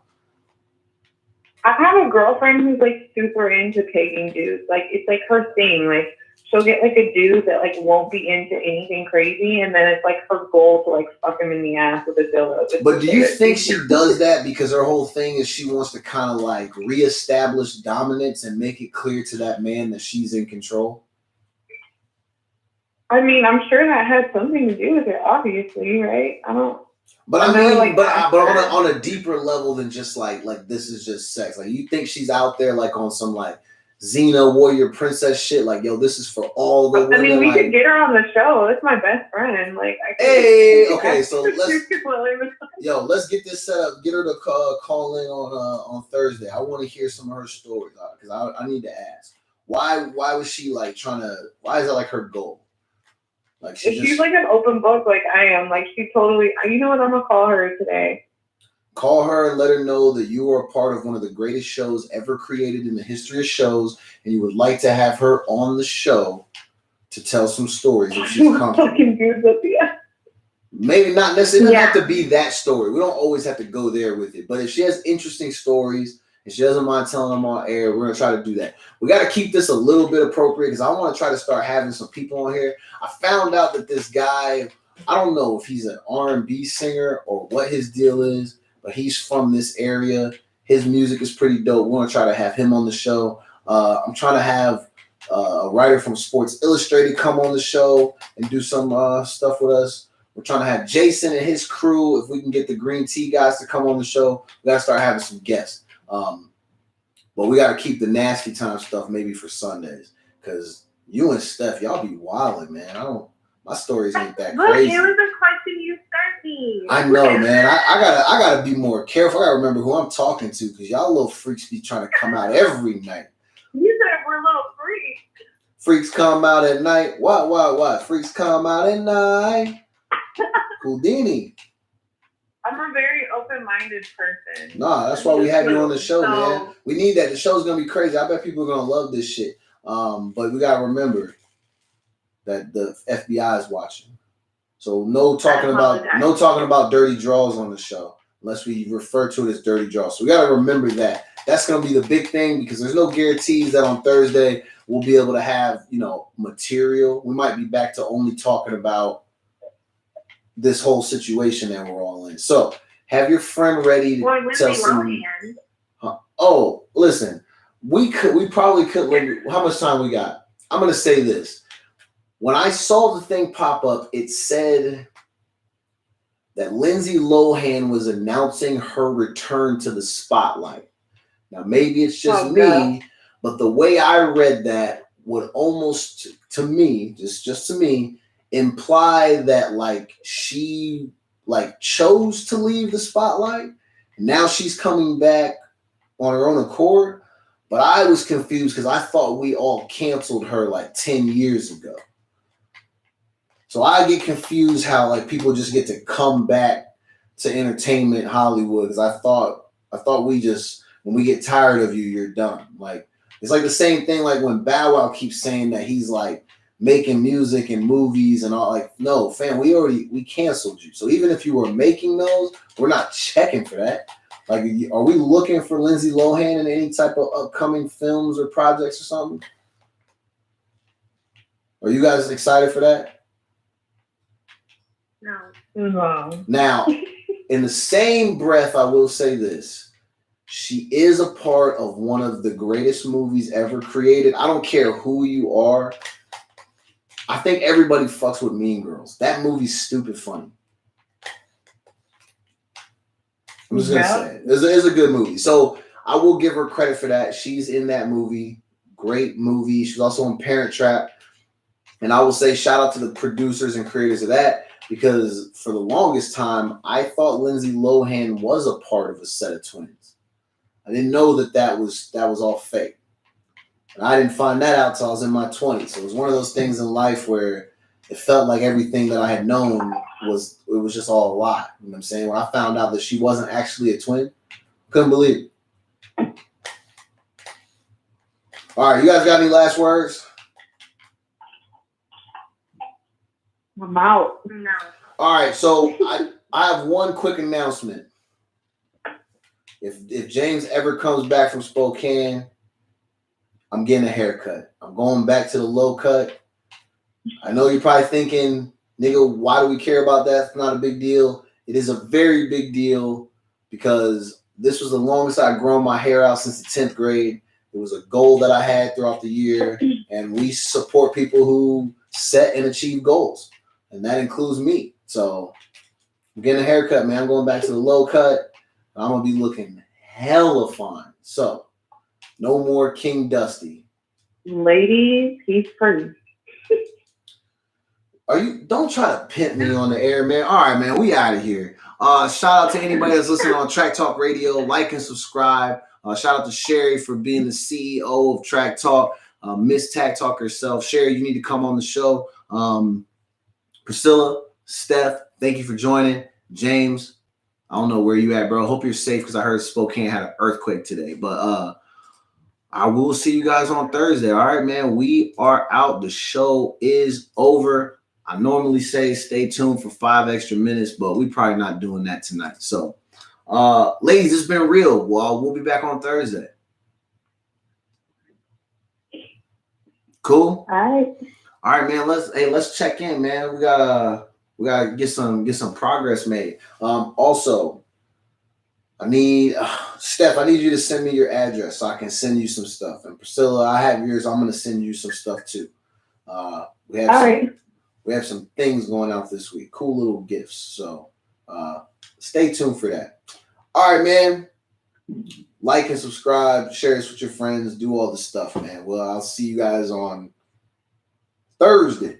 I have a girlfriend who's like super into taking dudes. Like, it's like her thing. Like, she'll get like a dude that like won't be into anything crazy, and then it's like her goal to like fuck him in the ass with a dildo. But do you think she does that because her whole thing is she wants to kind of like reestablish dominance and make it clear to that man that she's in control? I mean, I'm sure that had something to do with it, obviously, right? I don't. But I mean, like, but on a deeper level than just like this is just sex. Like, you think she's out there like on some like Xena warrior princess shit? Like, yo, this is for all the women. I mean, we like, could get her on the show. It's my best friend. Like, okay, so let's get this set up. Get her to call in on Thursday. I want to hear some of her stories because I need to ask why was she like trying to? Why is that like her goal? Like, she's like an open book, like I am. Like, she totally. You know what? I'm gonna call her today. Call her and let her know that you are a part of one of the greatest shows ever created in the history of shows, and you would like to have her on the show to tell some stories if she's comfortable. Maybe not necessarily. It doesn't have to be that story. We don't always have to go there with it. But if she has interesting stories and she doesn't mind telling them on air, we're gonna try to do that. We got to keep this a little bit appropriate because I want to try to start having some people on here. I found out that this guy, I don't know if he's an R&B singer or what his deal is, but he's from this area. His music is pretty dope. We want to try to have him on the show. I'm trying to have a writer from Sports Illustrated come on the show and do some stuff with us. We're trying to have Jason and his crew. If we can get the Green Tea guys to come on the show, we got to start having some guests. But we got to keep the nasty time stuff maybe for Sundays because you and Steph, y'all be wilding, man. My stories ain't that crazy. Look, it was a question you sent me. I know, man. I gotta be more careful. I gotta remember who I'm talking to because y'all little freaks be trying to come out every night. You said we're little freaks. Freaks come out at night. What? Freaks come out at night. Houdini. I'm a very open-minded person. Nah, that's why we have you on the show, man. We need that. The show's gonna be crazy. I bet people are gonna love this shit. But we gotta remember that the FBI is watching. So no talking about dirty draws on the show unless we refer to it as dirty draws. So we gotta remember that. That's gonna be the big thing because there's no guarantees that on Thursday we'll be able to have, material. We might be back to only talking about this whole situation that we're all in. So have your friend ready to tell some. Oh, listen, we probably could. How much time we got? I'm gonna say this. When I saw the thing pop up, it said that Lindsay Lohan was announcing her return to the spotlight. Now, maybe it's just me, but the way I read that would almost, to me, just to me, imply that like she like chose to leave the spotlight. Now she's coming back on her own accord. But I was confused because I thought we all canceled her like 10 years ago. So I get confused how like people just get to come back to entertainment Hollywood because I thought we just, when we get tired of you, you're done. Like it's like the same thing like when Bow Wow keeps saying that he's like making music and movies and all. Like, no, fam, we canceled you. So even if you were making those, we're not checking for that. Like, are we looking for Lindsay Lohan in any type of upcoming films or projects or something? Are you guys excited for that? No. Now, in the same breath, I will say this. She is a part of one of the greatest movies ever created. I don't care who you are. I think everybody fucks with Mean Girls. That movie's stupid funny. I'm just going to say it. It's a good movie. So I will give her credit for that. She's in that movie. Great movie. She's also in Parent Trap. And I will say shout out to the producers and creators of that because for the longest time, I thought Lindsay Lohan was a part of a set of twins. I didn't know that was all fake. And I didn't find that out until I was in my 20s. So it was one of those things in life where it felt like everything that I had known was just all a lie. You know what I'm saying? When I found out that she wasn't actually a twin, couldn't believe it. All right, you guys got any last words? I'm out. No. All right, so I have one quick announcement. If James ever comes back from Spokane, I'm getting a haircut. I'm going back to the low cut. I know you're probably thinking, nigga, why do we care about that? It's not a big deal. It is a very big deal because this was the longest I've grown my hair out since the 10th grade. It was a goal that I had throughout the year, and we support people who set and achieve goals, and that includes me. So I'm getting a haircut, man. I'm going back to the low cut. I'm going to be looking hella fine. So no more King Dusty. Ladies, he's free. Don't try to pimp me on the air, man. All right, man, we out of here. Shout out to anybody that's listening on Track Talk Radio. Like and subscribe. Shout out to Sherry for being the CEO of Track Talk. Miss Tag Talk herself. Sherry, you need to come on the show. Priscilla, Steph, thank you for joining. James, I don't know where you at, bro. Hope you're safe because I heard Spokane had an earthquake today. But I will see you guys on Thursday. All right, man. We are out. The show is over. I normally say stay tuned for 5 extra minutes, but we're probably not doing that tonight. So, ladies, it's been real. Well, we'll be back on Thursday. Cool. All right, man. Let's check in, man. We gotta get some progress made. Also, I need Steph. I need you to send me your address so I can send you some stuff. And Priscilla, I have yours. I'm gonna send you some stuff too. We have some things going out this week. Cool little gifts. So stay tuned for that. All right, man. Like and subscribe. Share this with your friends. Do all the stuff, man. Well, I'll see you guys on Thursday.